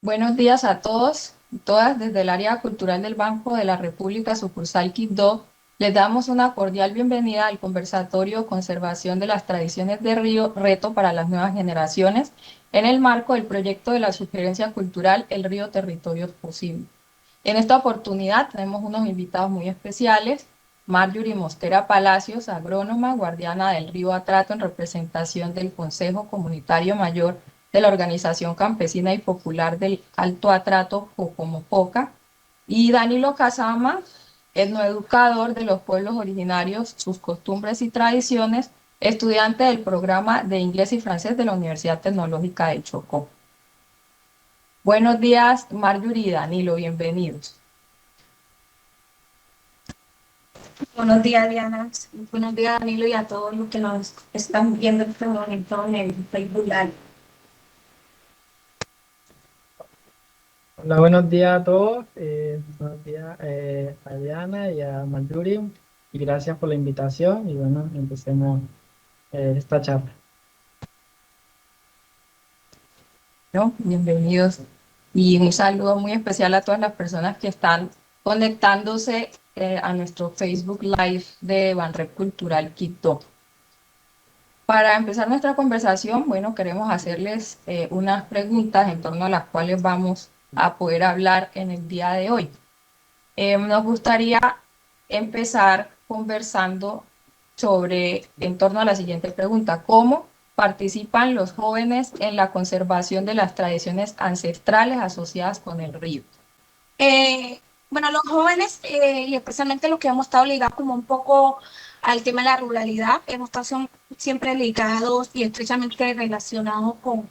Buenos días a todos y todas. Desde el área cultural del Banco de la República, sucursal Quibdó, les damos una cordial bienvenida al conversatorio Conservación de las Tradiciones de Río, reto para las nuevas generaciones, en el marco del proyecto de la sugerencia cultural El Río Territorios Posibles. En esta oportunidad tenemos unos invitados muy especiales: Marjorie Mosquera Palacios, agrónoma, guardiana del río Atrato en representación del Consejo Comunitario Mayor de la Organización Campesina y Popular del Alto Atrato, Jocomococa, y Danilo Casama, etnoeducador de los pueblos originarios, sus costumbres y tradiciones, estudiante del programa de inglés y francés de la Universidad Tecnológica del Chocó. Buenos días, Marjorie y Danilo, bienvenidos. Buenos días, Diana. Buenos días, Danilo, y a todos los que nos están viendo en este momento en el Facebook Live. Hola, buenos días a todos. Buenos días a Diana y a Marjorie. Y gracias por la invitación. Y bueno, empecemos esta charla. ¿No? Bienvenidos. Y un saludo muy especial a todas las personas que están conectándose a nuestro Facebook Live de Banrep Cultural Quito. Para empezar nuestra conversación, bueno, queremos hacerles unas preguntas en torno a las cuales vamos a poder hablar en el día de hoy. Nos gustaría empezar conversando en torno a la siguiente pregunta: ¿cómo participan los jóvenes en la conservación de las tradiciones ancestrales asociadas con el río? Bueno, los jóvenes, y especialmente los que hemos estado ligados como un poco al tema de la ruralidad, hemos estado siempre ligados y estrechamente relacionados con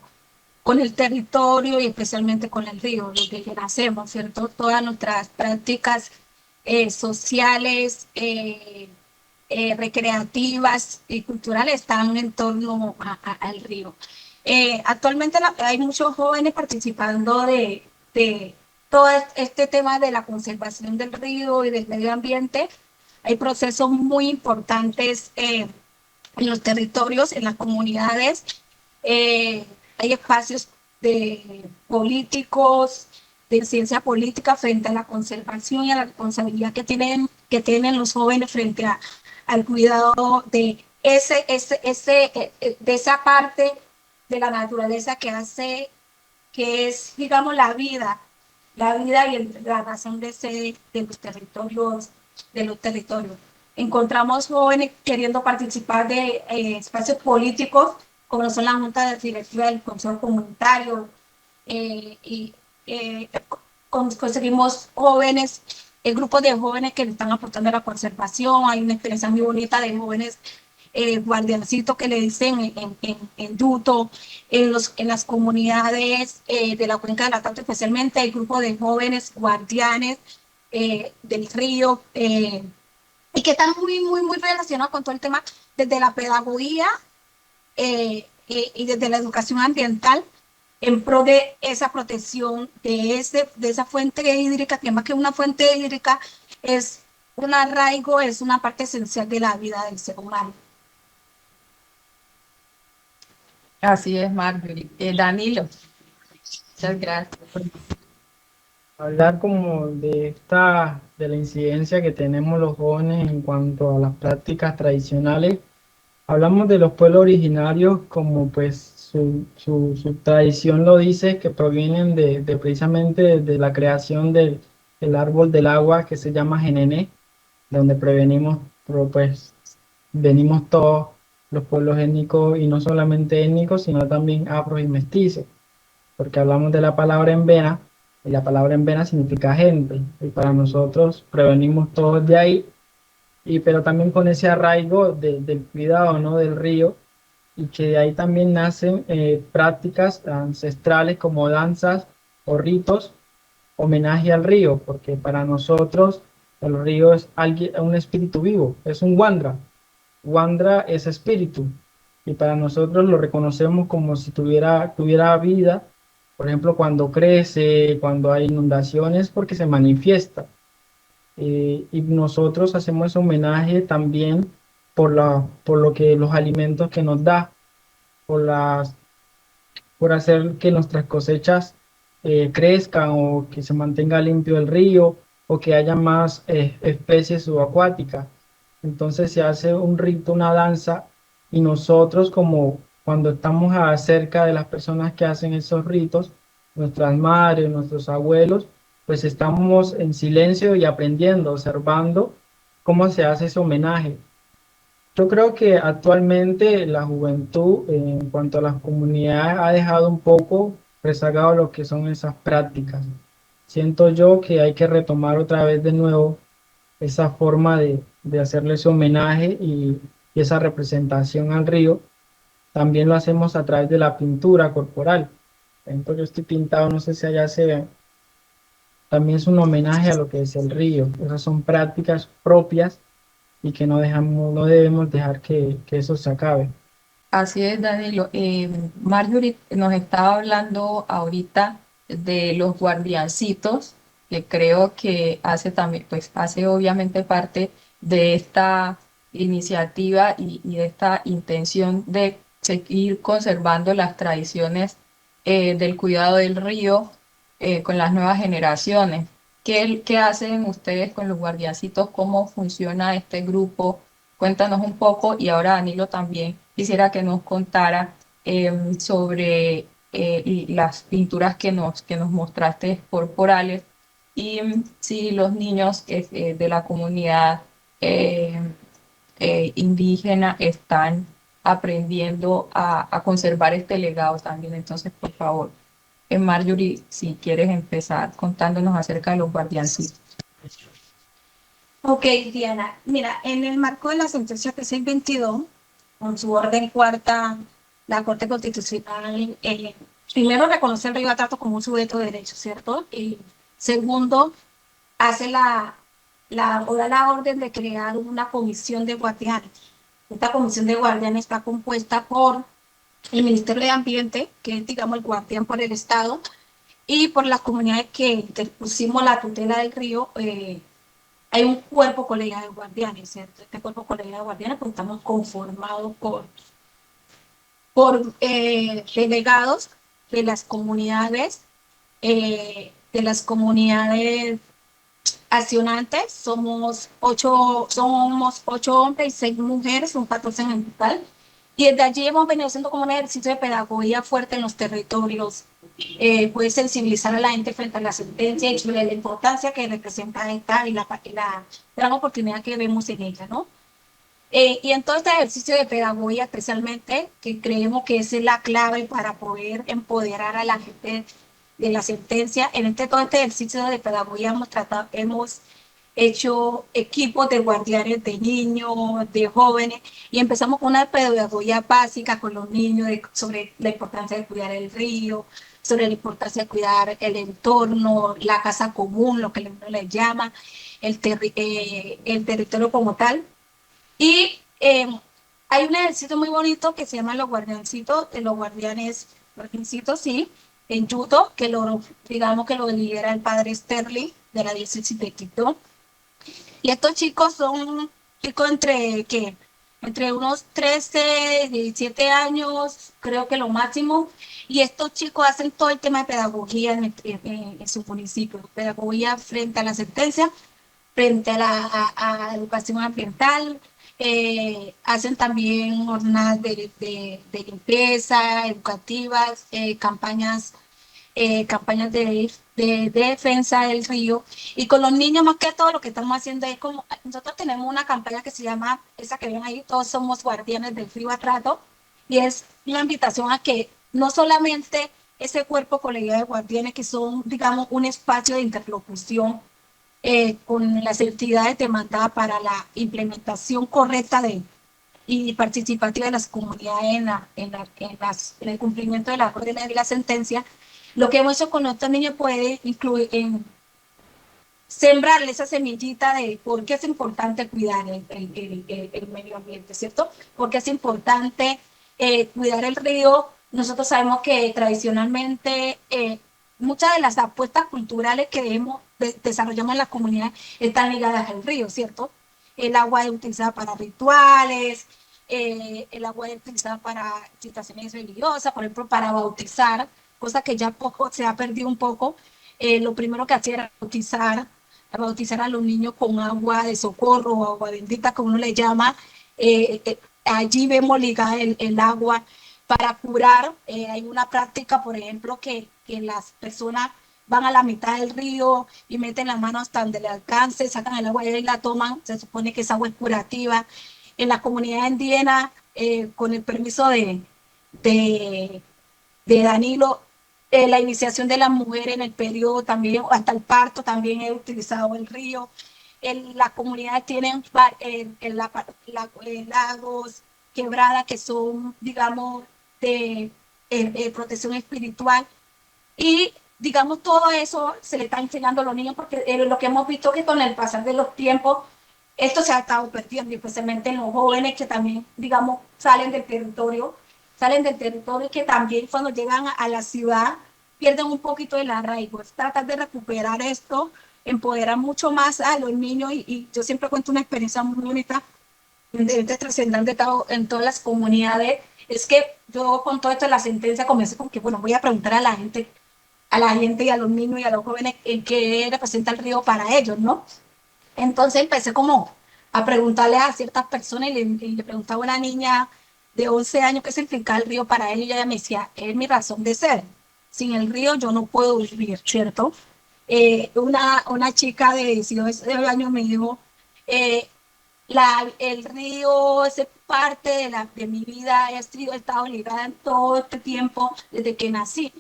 el territorio y especialmente con el río, desde que nacemos, ¿cierto? Todas nuestras prácticas sociales, recreativas y culturales están en torno al río. Actualmente hay muchos jóvenes participando de todo este tema de la conservación del río y del medio ambiente. Hay procesos muy importantes en los territorios, en las comunidades. Hay espacios de políticos, de ciencia política frente a la conservación y a la responsabilidad que tienen los jóvenes frente al cuidado de de esa parte de la naturaleza que hace, que es, digamos, la vida y la razón de los territorios. Encontramos jóvenes queriendo participar de espacios políticos, como son la Junta Directiva del Consejo Comunitario, y conseguimos jóvenes, grupos de jóvenes que le están aportando a la conservación. Hay una experiencia muy bonita de jóvenes guardiancitos que le dicen en Yuto, en las comunidades de la cuenca del Atrato especialmente, hay grupos de jóvenes guardianes del río, y que están muy relacionados con todo el tema desde la pedagogía y desde la educación ambiental en pro de esa protección de esa fuente hídrica, que más que una fuente hídrica es un arraigo, es una parte esencial de la vida del ser humano. Así es, Marjorie. Danilo, muchas gracias. Hablar como de la incidencia que tenemos los jóvenes en cuanto a las prácticas tradicionales. Hablamos de los pueblos originarios como pues su tradición lo dice, que provienen de precisamente de la creación del árbol del agua que se llama Jenené, donde pues venimos todos los pueblos étnicos, y no solamente étnicos, sino también afros y mestizos, porque hablamos de la palabra envena, y la palabra envena significa gente, y para nosotros prevenimos todos de ahí, pero también con ese arraigo del cuidado, ¿no?, del río, y que de ahí también nacen prácticas ancestrales como danzas o ritos, homenaje al río, porque para nosotros el río es un espíritu vivo, es un Wandra. Wandra es espíritu, y para nosotros lo reconocemos como si tuviera vida. Por ejemplo, cuando crece, cuando hay inundaciones, porque se manifiesta. Y nosotros hacemos ese homenaje también por lo que los alimentos que nos da, por hacer que nuestras cosechas crezcan o que se mantenga limpio el río o que haya más especies subacuáticas. Entonces se hace un rito, una danza, y nosotros como cuando estamos cerca de las personas que hacen esos ritos, nuestras madres, nuestros abuelos, pues estamos en silencio y aprendiendo, observando cómo se hace ese homenaje. Yo creo que actualmente la juventud en cuanto a las comunidades ha dejado un poco rezagado lo que son esas prácticas. Siento yo que hay que retomar otra vez de nuevo esa forma de hacerle ese homenaje y esa representación al río. También lo hacemos a través de la pintura corporal. Entonces yo estoy pintado, no sé si allá se ve. También es un homenaje a lo que es el río. Esas son prácticas propias y que no debemos dejar que eso se acabe. Así es, Danilo. Marjorie nos estaba hablando ahorita de los guardiancitos, que creo que hace también, pues hace obviamente parte de esta iniciativa y de esta intención de seguir conservando las tradiciones del cuidado del río con las nuevas generaciones. ¿Qué hacen ustedes con los guardiancitos? ¿Cómo funciona este grupo? Cuéntanos un poco y ahora Danilo también quisiera que nos contara sobre las pinturas que nos mostraste corporales y si los niños de la comunidad eh, indígena están aprendiendo a conservar este legado también. Entonces, por favor, Marjorie, si quieres empezar contándonos acerca de los guardiancitos. Ok, Diana, mira, en el marco de la sentencia 622, con su orden cuarta, la Corte Constitucional, primero reconoce el río Atrato como un sujeto de derecho, ¿cierto? Y segundo, hace o da la orden de crear una comisión de guardianes. Esta comisión de guardianes está compuesta por el Ministerio de Ambiente, que es, digamos, el guardián por el Estado, y por las comunidades que interpusimos la tutela del río. Hay un cuerpo colegiado de guardianes, ¿cierto? Este cuerpo colegiado de guardianes, pues estamos conformados por delegados de las comunidades accionantes. Somos 8 hombres y 6 mujeres, un 14 en total. Y desde allí hemos venido haciendo como un ejercicio de pedagogía fuerte en los territorios, puede sensibilizar a la gente frente a la sentencia y sobre la importancia que representa esta y la gran oportunidad que vemos en ella, ¿no? Y en todo este ejercicio de pedagogía, especialmente, que creemos que esa es la clave para poder empoderar a la gente de la sentencia, todo este ejercicio de pedagogía hemos hecho equipos de guardianes de niños, de jóvenes, y empezamos con una pedagogía básica con los niños sobre la importancia de cuidar el río, sobre la importancia de cuidar el entorno, la casa común, lo que uno le llama, el territorio como tal. Y hay un ejercicio muy bonito que se llama los guardiancitos, de los guardiancitos, sí, en Yuto, digamos que lo lidera el padre Sterling de la diócesis de Quito. Y estos chicos son chicos entre unos 13, 17 años, creo que lo máximo. Y estos chicos hacen todo el tema de pedagogía en su municipio, pedagogía frente a la sentencia, frente a la educación ambiental. Hacen también jornadas de limpieza, educativas, campañas de defensa del río. Y con los niños, más que todo, lo que estamos haciendo es como, nosotros tenemos una campaña que se llama, esa que ven ahí, todos somos guardianes del río Atrato, y es una invitación a que no solamente ese cuerpo colegiado de guardianes, que son, digamos, un espacio de interlocución con las entidades demandadas para la implementación correcta y participativa de las comunidades en el cumplimiento de las órdenes de la sentencia. Lo que hemos hecho con estos niños puede incluir en sembrarle esa semillita de por qué es importante cuidar el medio ambiente, ¿cierto? Porque es importante cuidar el río. Nosotros sabemos que tradicionalmente muchas de las apuestas culturales que desarrollamos en las comunidades están ligadas al río, ¿cierto? El agua es utilizada para rituales, el agua es utilizada para situaciones religiosas, por ejemplo, para bautizar. cosa que ya poco se ha perdido un poco. Lo primero que hacía era bautizar a los niños con agua de socorro o agua bendita, como uno le llama. Allí vemos ligada el agua para curar. Hay una práctica, por ejemplo, que las personas van a la mitad del río y meten las manos hasta donde le alcance, sacan el agua y la toman. Se supone que esa agua es curativa. En la comunidad indígena, con el permiso de, de Danilo, la iniciación de las mujeres en el periodo también, hasta el parto también he utilizado el río. Las comunidades tienen lagos, quebradas que son, digamos, de protección espiritual. Y, digamos, todo eso se le está enseñando a los niños porque lo que hemos visto que con el pasar de los tiempos, esto se ha estado perdiendo, especialmente en los jóvenes que también, digamos, salen del territorio y que también cuando llegan a la ciudad pierden un poquito el arraigo. Es tratar de recuperar esto, empoderar mucho más a los niños y yo siempre cuento una experiencia muy bonita de trascendente en todas las comunidades. Es que yo con todo esto de la sentencia comencé con que, bueno, voy a preguntar a la gente y a los niños y a los jóvenes en qué representa el río para ellos, ¿no? Entonces empecé como a preguntarle a ciertas personas y le preguntaba a una niña de 11 años qué significa el río para él y ella me decía, es mi razón de ser. Sin el río yo no puedo vivir, ¿cierto? Una chica de 19 años me dijo, eh, el río es parte de mi vida, he estado ligada en todo este tiempo desde que nací.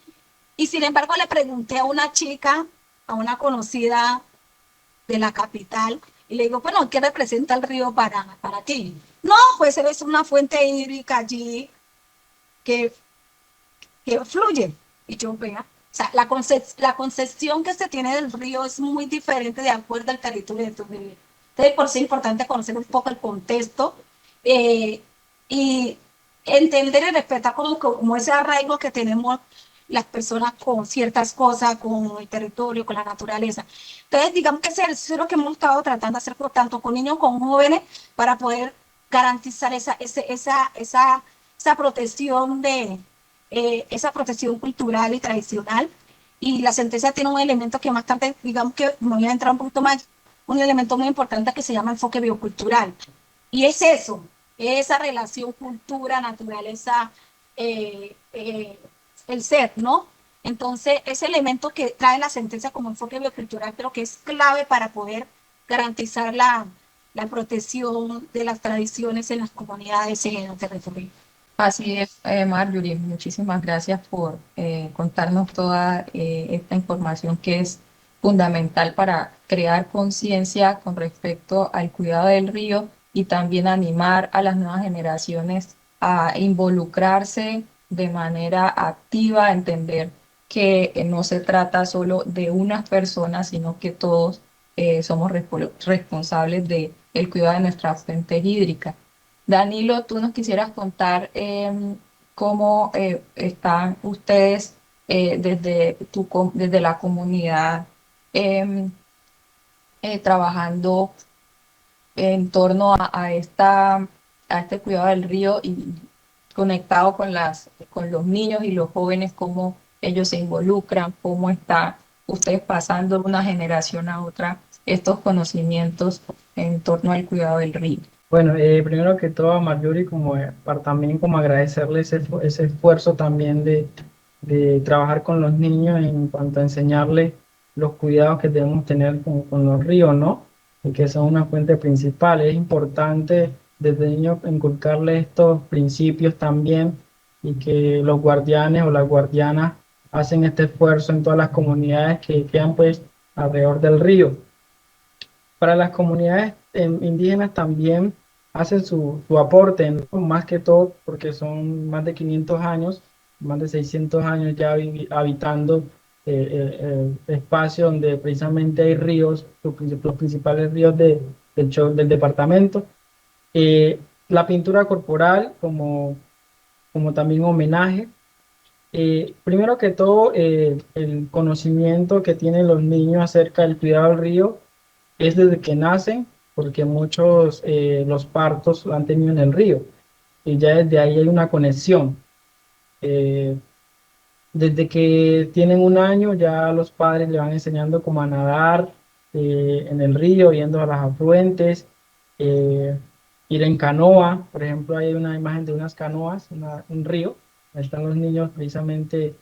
Y sin embargo le pregunté a una chica, a una conocida de la capital, y le digo, bueno, ¿qué representa el río para ti? No, pues es una fuente hídrica allí que, que fluye. Y yo, vea, o sea, la concepción que se tiene del río es muy diferente de acuerdo al territorio de tu vida. Entonces, por eso es importante conocer un poco el contexto y entender y respetar como ese arraigo que tenemos las personas con ciertas cosas, con el territorio, con la naturaleza. Entonces, digamos que eso es lo que hemos estado tratando de hacer tanto con niños como con jóvenes para poder garantizar esa protección esa protección cultural y tradicional. Y la sentencia tiene un elemento que más tarde, digamos que me voy a entrar un poquito más, un elemento muy importante que se llama enfoque biocultural. Y es eso, esa relación cultura-naturaleza, el ser, ¿no? Entonces, ese elemento que trae la sentencia como enfoque biocultural, pero que es clave para poder garantizar la protección de las tradiciones en las comunidades en el territorio. Así es, Marjorie, muchísimas gracias por contarnos toda esta información que es fundamental para crear conciencia con respecto al cuidado del río y también animar a las nuevas generaciones a involucrarse de manera activa, a entender que no se trata solo de unas personas, sino que todos somos responsables del cuidado de nuestras fuentes hídricas. Danilo, tú nos quisieras contar cómo están ustedes desde la comunidad em, trabajando en torno a este cuidado del río y conectado con los niños y los jóvenes, cómo ellos se involucran, cómo están ustedes pasando de una generación a otra estos conocimientos en torno al cuidado del río. Bueno, primero que todo a Marjorie, como, para también como agradecerle ese esfuerzo también de trabajar con los niños en cuanto a enseñarles los cuidados que debemos tener con los ríos, ¿no? Y que son una fuente principal. Es importante desde niños inculcarles estos principios también y que los guardianes o las guardianas hacen este esfuerzo en todas las comunidades que quedan pues alrededor del río. Para las comunidades indígenas también hacen su aporte, ¿no? Más que todo porque son más de 500 años, más de 600 años ya habitando espacio donde precisamente hay ríos, los principales ríos del departamento. La pintura corporal como también homenaje. Primero que todo, el conocimiento que tienen los niños acerca del cuidado del río es desde que nacen, porque muchos los partos lo han tenido en el río y ya desde ahí hay una conexión. Eh, Desde que tienen un año ya los padres le van enseñando cómo a nadar en el río, yendo a las afluentes, eh, ir en canoa. Por ejemplo, hay una imagen de unas canoas, un río, ahí están los niños precisamente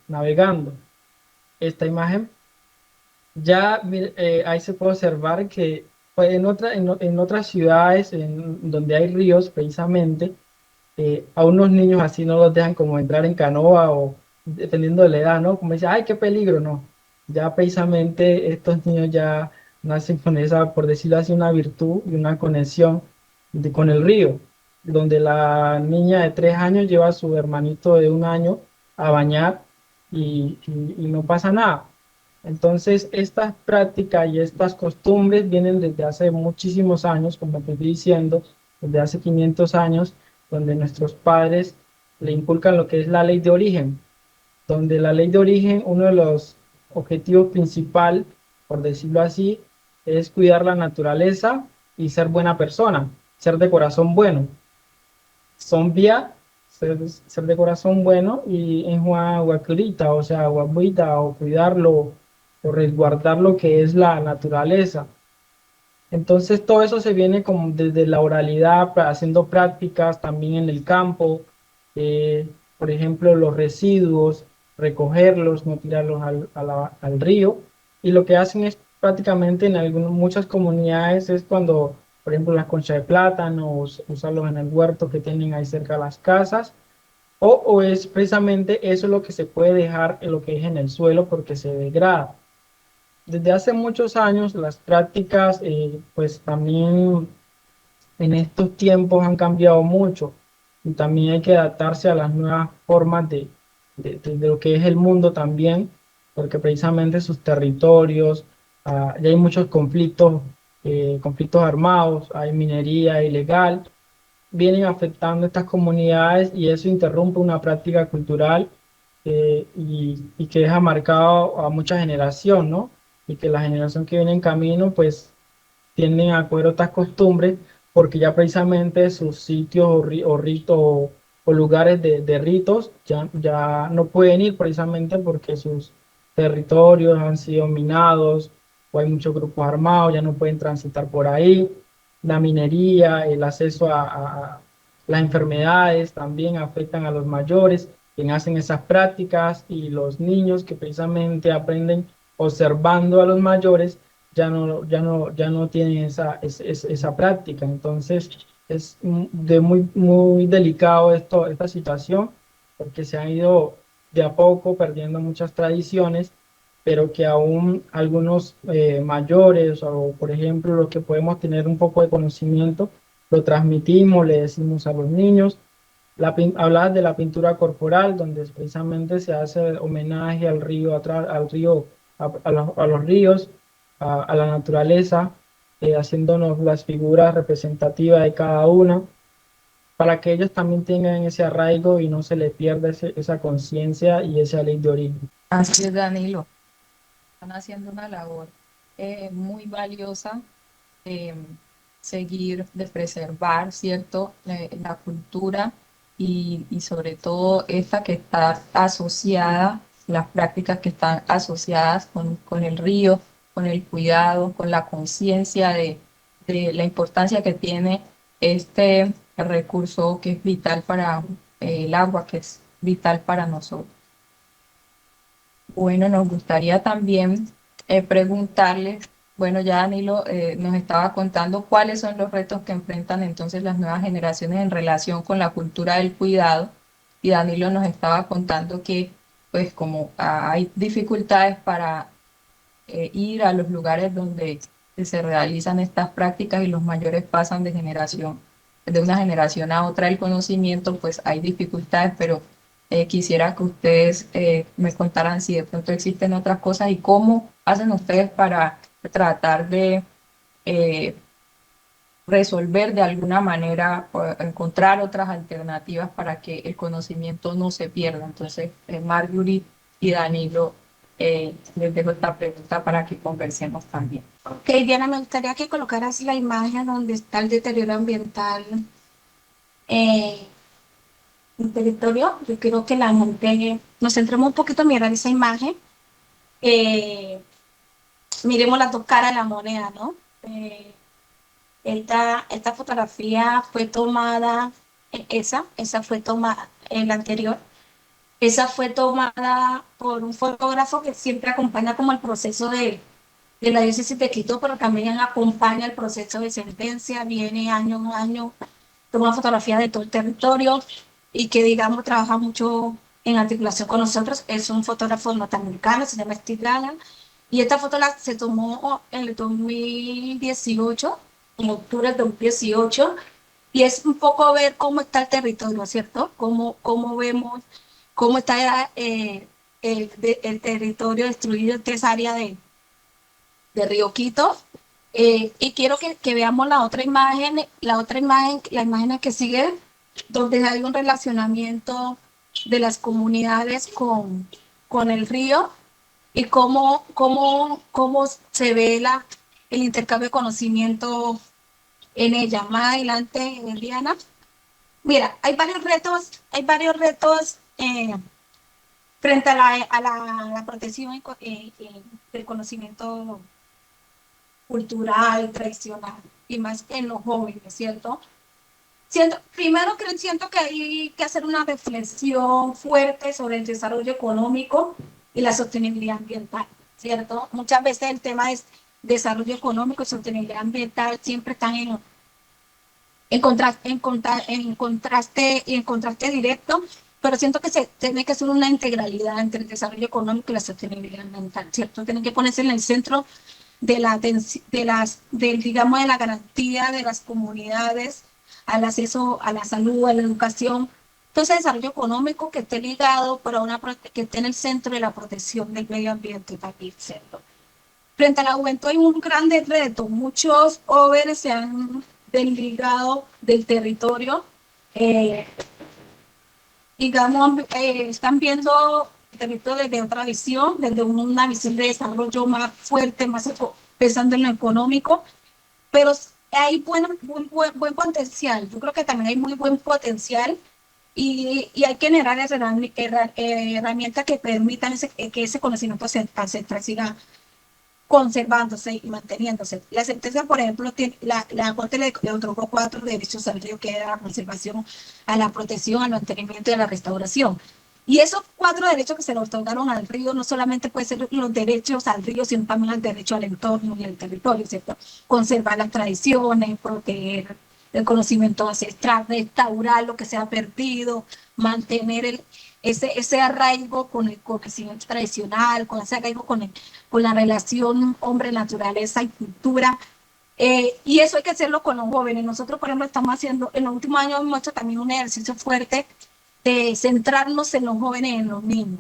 navegando. Esta imagen, ya ahí se puede observar que pues, en otras ciudades donde hay ríos precisamente, a unos niños así no los dejan como entrar en canoa o dependiendo de la edad, ¿no? Como dice, ay, qué peligro, no. Ya precisamente estos niños ya nacen con esa, por decirlo así, una virtud y una conexión con el río, donde la niña de 3 años lleva a su hermanito de 1 año a bañar y no pasa nada. Entonces, estas prácticas y estas costumbres vienen desde hace muchísimos años, como te estoy diciendo, desde hace 500 años, donde nuestros padres le inculcan lo que es la ley de origen, donde la ley de origen, uno de los objetivos principal, por decirlo así, es cuidar la naturaleza y ser buena persona, ser de corazón bueno. Son vía, ser de corazón bueno y en Huacurita, o sea, Huabuita, o cuidarlo, o resguardar lo que es la naturaleza. Entonces todo eso se viene como desde la oralidad, haciendo prácticas también en el campo, por ejemplo, los residuos, recogerlos, no tirarlos al río. Y lo que hacen es prácticamente en muchas comunidades es cuando, por ejemplo, las conchas de plátano, usarlos en el huerto que tienen ahí cerca de las casas, o es precisamente eso lo que se puede dejar en lo que es en el suelo porque se degrada. Desde hace muchos años las prácticas pues también en estos tiempos han cambiado mucho y también hay que adaptarse a las nuevas formas de lo que es el mundo también, porque precisamente sus territorios, ya hay muchos conflictos, conflictos armados, hay minería ilegal, vienen afectando estas comunidades y eso interrumpe una práctica cultural y que deja marcado a mucha generación, ¿no? Y que la generación que viene en camino, pues tienden a coger otras costumbres porque ya precisamente sus sitios o ritos o lugares de ritos ya no pueden ir precisamente porque sus territorios han sido minados o hay muchos grupos armados, ya no pueden transitar por ahí. La minería, el acceso a las enfermedades también afectan a los mayores, quienes hacen esas prácticas y los niños que precisamente aprenden observando a los mayores ya no tienen esa práctica. Entonces, es muy delicado esta situación, porque se han ido de a poco perdiendo muchas tradiciones, pero que aún algunos mayores, o por ejemplo, los que podemos tener un poco de conocimiento, lo transmitimos, le decimos a los niños. Hablabas de la pintura corporal, donde precisamente se hace homenaje al río, al río, a los ríos, a la naturaleza, haciéndonos las figuras representativas de cada una, para que ellos también tengan ese arraigo y no se les pierda esa conciencia y esa ley de origen. Así es, Danilo. Están haciendo una labor muy valiosa de seguir, de preservar, ¿cierto? La cultura y sobre todo esta que está asociada, las prácticas que están asociadas con el río, con el cuidado, con la conciencia de la importancia que tiene este recurso que es vital para el agua, que es vital para nosotros. Bueno, nos gustaría también preguntarle, bueno, ya Danilo nos estaba contando cuáles son los retos que enfrentan entonces las nuevas generaciones en relación con la cultura del cuidado, y Danilo nos estaba contando que pues como hay dificultades para ir a los lugares donde se realizan estas prácticas y los mayores pasan de una generación a otra el conocimiento, pues hay dificultades, pero quisiera que ustedes me contaran si de pronto existen otras cosas y cómo hacen ustedes para tratar de eh, resolver de alguna manera o encontrar otras alternativas para que el conocimiento no se pierda. Entonces, Marjorie y Danilo, les dejo esta pregunta para que conversemos también. Ok, Diana, me gustaría que colocaras la imagen donde está el deterioro ambiental. Eh, el territorio, yo quiero que la gente nos centremos un poquito en mirar esa imagen, eh, miremos las dos caras de la moneda, ¿no? Eh, esta fotografía fue tomada, esa fue tomada, en la anterior, esa fue tomada por un fotógrafo que siempre acompaña como el proceso de la diócesis de Quito, pero también acompaña el proceso de sentencia, viene año a año, toma fotografías de todo el territorio y que, digamos, trabaja mucho en articulación con nosotros. Es un fotógrafo norteamericano, se llama Steve Gallen, y esta foto se tomó en el 2018, en octubre del 2018, y es un poco ver cómo está el territorio, ¿cierto? Cómo vemos, cómo está el territorio destruido en esa área de Río Quito. Y quiero que veamos la imagen que sigue, donde hay un relacionamiento de las comunidades con el río y cómo se ve el intercambio de conocimiento en ella. Más adelante, Diana. Mira, hay varios retos frente a la protección del conocimiento cultural, tradicional, y más en los jóvenes, ¿cierto? Siento que hay que hacer una reflexión fuerte sobre el desarrollo económico y la sostenibilidad ambiental, ¿cierto? Muchas veces el tema es desarrollo económico y sostenibilidad ambiental siempre están en contraste directo, pero siento que se tiene que hacer una integralidad entre el desarrollo económico y la sostenibilidad ambiental, ¿cierto? Tienen que ponerse en el centro digamos, de la garantía de las comunidades al acceso a la salud, a la educación. Entonces, desarrollo económico que esté ligado, pero que esté en el centro de la protección del medio ambiente también, ¿cierto? Frente a la juventud hay un gran reto. Muchos jóvenes se han desligado del territorio, eh, digamos, están viendo el territorio desde otra visión, desde una visión de desarrollo más fuerte, más pensando en lo económico, pero hay buen potencial. Yo creo que también hay muy buen potencial y hay que generar herramientas que permitan que ese conocimiento ancestral siga conservándose y manteniéndose. La sentencia, por ejemplo, la Corte le otorgó 4 derechos al río, que era la conservación, a la protección, al mantenimiento y a la restauración. Y esos 4 derechos que se le otorgaron al río no solamente pueden ser los derechos al río, sino también el derecho al entorno y al territorio, ¿cierto? Conservar las tradiciones, proteger el conocimiento ancestral, restaurar lo que se ha perdido, mantener ese arraigo con el conocimiento tradicional, con ese arraigo con la relación hombre-naturaleza y cultura. Y eso hay que hacerlo con los jóvenes. Nosotros, por ejemplo, estamos haciendo, en los últimos años hemos hecho también un ejercicio fuerte de centrarnos en los jóvenes y en los niños.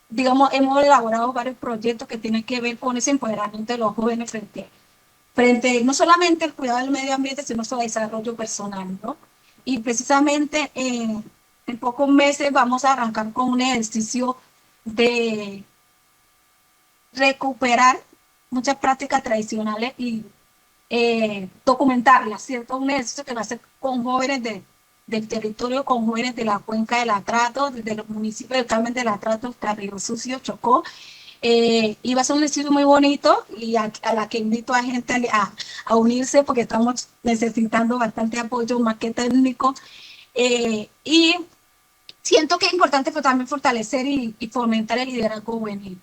Digamos, hemos elaborado varios proyectos que tienen que ver con ese empoderamiento de los jóvenes frente no solamente al cuidado del medio ambiente, sino su desarrollo personal, ¿no? Y precisamente en pocos meses vamos a arrancar con un ejercicio de recuperar muchas prácticas tradicionales y documentarlas, ¿cierto? Un ejercicio que va a ser con jóvenes del territorio, con jóvenes de la cuenca del Atrato, desde los municipios del Carmen del Atrato hasta Río Sucio, Chocó. Y va a ser un ejercicio muy bonito y a la que invito a gente a unirse porque estamos necesitando bastante apoyo, más que técnico. Y siento que es importante también fortalecer y fomentar el liderazgo juvenil.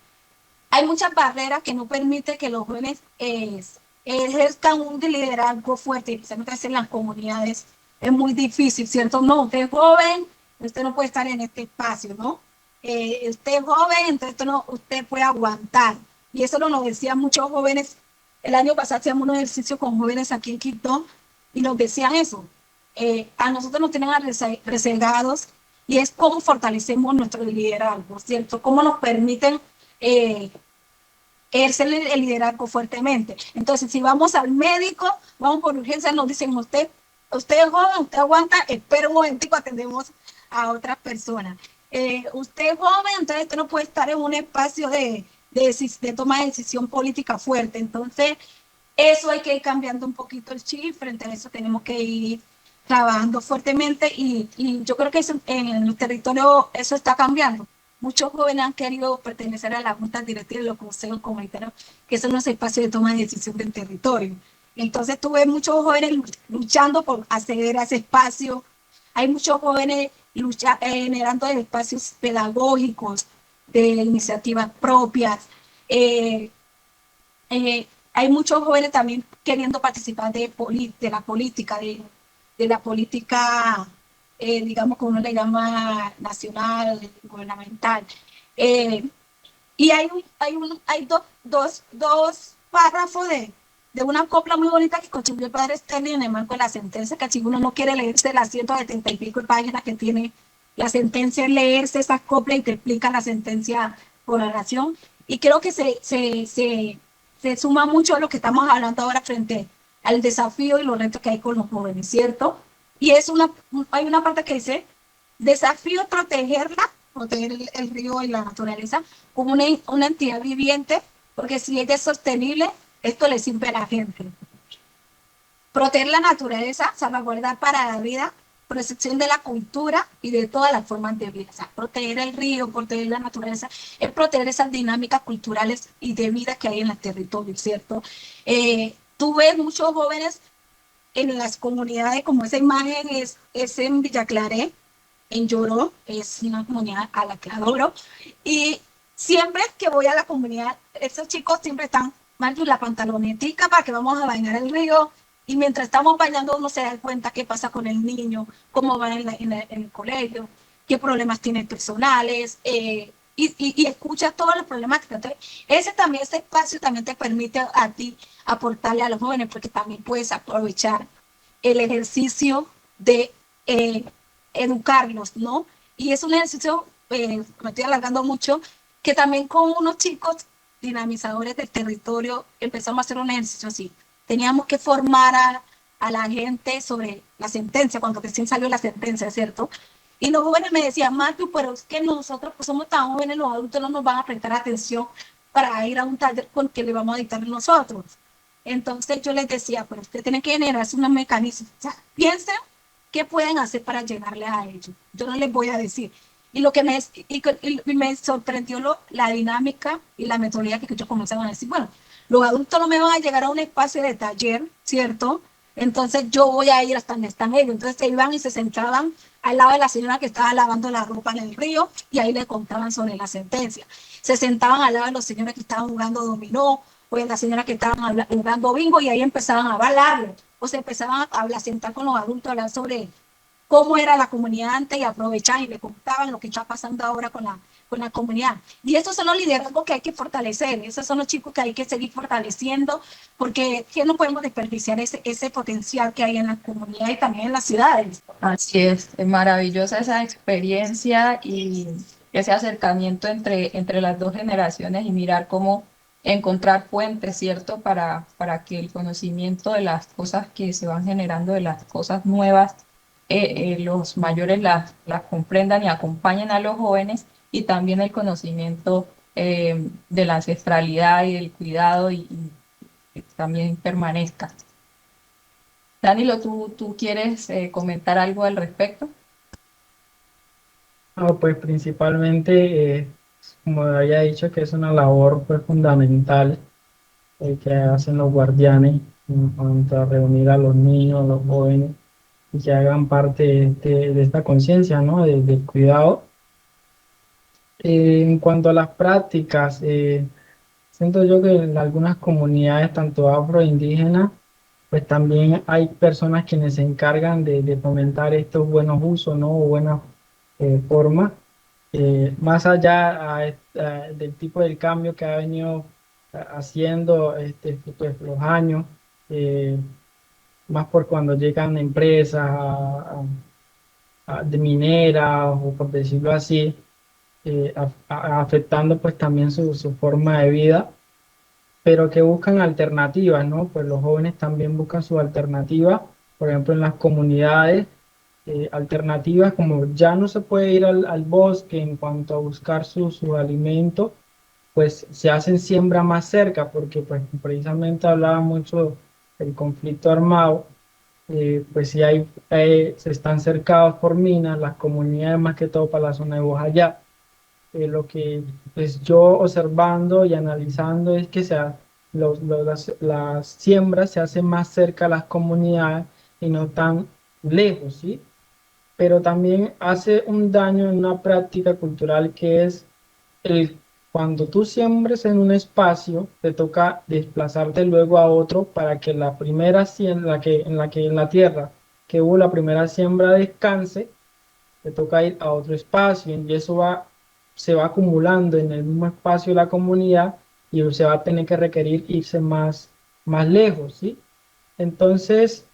Hay muchas barreras que no permiten que los jóvenes ejerzan un liderazgo fuerte, especialmente en las comunidades. Es muy difícil, ¿cierto? No, usted es joven, usted no puede estar en este espacio, ¿no? Usted es joven, entonces usted puede aguantar. Y eso nos decían muchos jóvenes. El año pasado hacíamos un ejercicio con jóvenes aquí en Quito y nos decían eso. A nosotros nos tienen reservados y es cómo fortalecemos nuestro liderazgo, ¿cierto? Cómo nos permiten ejercer el liderazgo fuertemente. Entonces, si vamos al médico, vamos por urgencia, nos dicen, usted es joven, usted aguanta, espera un momentico, atendemos a otras personas. Usted es joven, entonces usted no puede estar en un espacio de toma de decisión política fuerte. Entonces, eso hay que ir cambiando un poquito el chip, frente a eso tenemos que ir trabajando fuertemente y yo creo que eso, en el territorio eso está cambiando. Muchos jóvenes han querido pertenecer a la junta directiva y los consejos comunitarios, que son los espacios de toma de decisión del territorio. Entonces tuve muchos jóvenes luchando por acceder a ese espacio. Hay muchos jóvenes generando espacios pedagógicos, de iniciativas propias. Eh, Hay muchos jóvenes también queriendo participar de la política, de la política, digamos, como uno le llama nacional, gubernamental. Eh, y hay dos párrafos de una copla muy bonita que contribuyó el padre Sterling en el marco de la sentencia, que si uno no quiere leerse las 170 y pico páginas que tiene la sentencia, leerse esas coplas y te explica la sentencia por oración. Y creo que se suma mucho a lo que estamos hablando ahora frente al desafío y los retos que hay con los jóvenes, ¿cierto? Y hay una parte que dice, desafío proteger el río y la naturaleza como una entidad viviente, porque si ella es sostenible, esto le sirve a la gente. Proteger la naturaleza, salvaguardar para la vida, protección de la cultura y de todas las formas de vida. O sea, proteger el río, proteger la naturaleza, es proteger esas dinámicas culturales y de vida que hay en el territorio, ¿cierto? Tú ves muchos jóvenes en las comunidades, como esa imagen es en Villa Claré, en Lloró, es una comunidad a la que adoro, y siempre que voy a la comunidad, esos chicos siempre están marcando la pantalonetica para que vamos a bañar el río, y mientras estamos bañando uno se da cuenta qué pasa con el niño, cómo va en el colegio, qué problemas tiene personales, y escucha todos los problemas que te. Ese espacio también te permite a ti aportarle a los jóvenes, porque también puedes aprovechar el ejercicio de educarlos, ¿no? Y es un ejercicio, me estoy alargando mucho, que también con unos chicos dinamizadores del territorio empezamos a hacer un ejercicio así. Teníamos que formar a la gente sobre la sentencia, cuando recién salió la sentencia, ¿cierto? Y los jóvenes me decían, Marco, pero es que nosotros pues, somos tan jóvenes, los adultos no nos van a prestar atención para ir a un taller con que le vamos a dictar nosotros. Entonces yo les decía, pero usted tiene que generarse unos mecanismos. O sea, piensen qué pueden hacer para llegarle a ellos. Yo no les voy a decir. Y lo que me sorprendió la dinámica y la metodología que ellos comenzaron a decir, bueno, los adultos no me van a llegar a un espacio de taller, ¿cierto? Entonces yo voy a ir hasta donde están ellos. Entonces se iban y se sentaban al lado de la señora que estaba lavando la ropa en el río y ahí le contaban sobre la sentencia. Se sentaban al lado de los señores que estaban jugando dominó o de las señoras que estaban jugando bingo y ahí empezaban a hablarle. O se empezaban a sentar con los adultos a hablar sobre cómo era la comunidad antes y aprovechaban y le contaban lo que está pasando ahora con la comunidad. Y estos son los liderazgos que hay que fortalecer, esos son los chicos que hay que seguir fortaleciendo, porque que no podemos desperdiciar ese potencial que hay en la comunidad y también en las ciudades. Así es maravillosa esa experiencia y ese acercamiento entre las dos generaciones y mirar cómo encontrar puentes, ¿cierto? Para que el conocimiento de las cosas que se van generando, de las cosas nuevas, los mayores las comprendan y acompañen a los jóvenes y también el conocimiento de la ancestralidad y del cuidado y también permanezca. Danilo, ¿tú quieres comentar algo al respecto? No, pues principalmente, como había dicho, que es una labor pues, fundamental que hacen los guardianes en cuanto a reunir a los niños, a los jóvenes, y que hagan parte de esta conciencia, ¿no? Del cuidado. En cuanto a las prácticas, siento yo que en algunas comunidades, tanto afro e indígenas, pues también hay personas quienes se encargan de fomentar estos buenos usos, ¿no? O buenas formas, más allá del tipo del cambio que ha venido haciendo pues, los años, eh, más por cuando llegan empresas de mineras o por decirlo así, afectando pues también su forma de vida, pero que buscan alternativas, ¿no? Pues los jóvenes también buscan su alternativa, por ejemplo, en las comunidades, alternativas como ya no se puede ir al bosque en cuanto a buscar su alimento, pues se hacen siembra más cerca, porque pues precisamente hablaba mucho del conflicto armado, pues sí se están cercados por minas, las comunidades más que todo para la zona de Bojayá. Lo que pues yo observando y analizando es que las siembras se hacen más cerca a las comunidades y no tan lejos, ¿sí? Pero también hace un daño en una práctica cultural que es el, cuando tú siembres en un espacio, te toca desplazarte luego a otro para que la primera siembra, en la tierra que hubo la primera siembra descanse, te toca ir a otro espacio y eso se va acumulando en el mismo espacio de la comunidad y se va a tener que requerir irse más lejos, ¿sí? Entonces,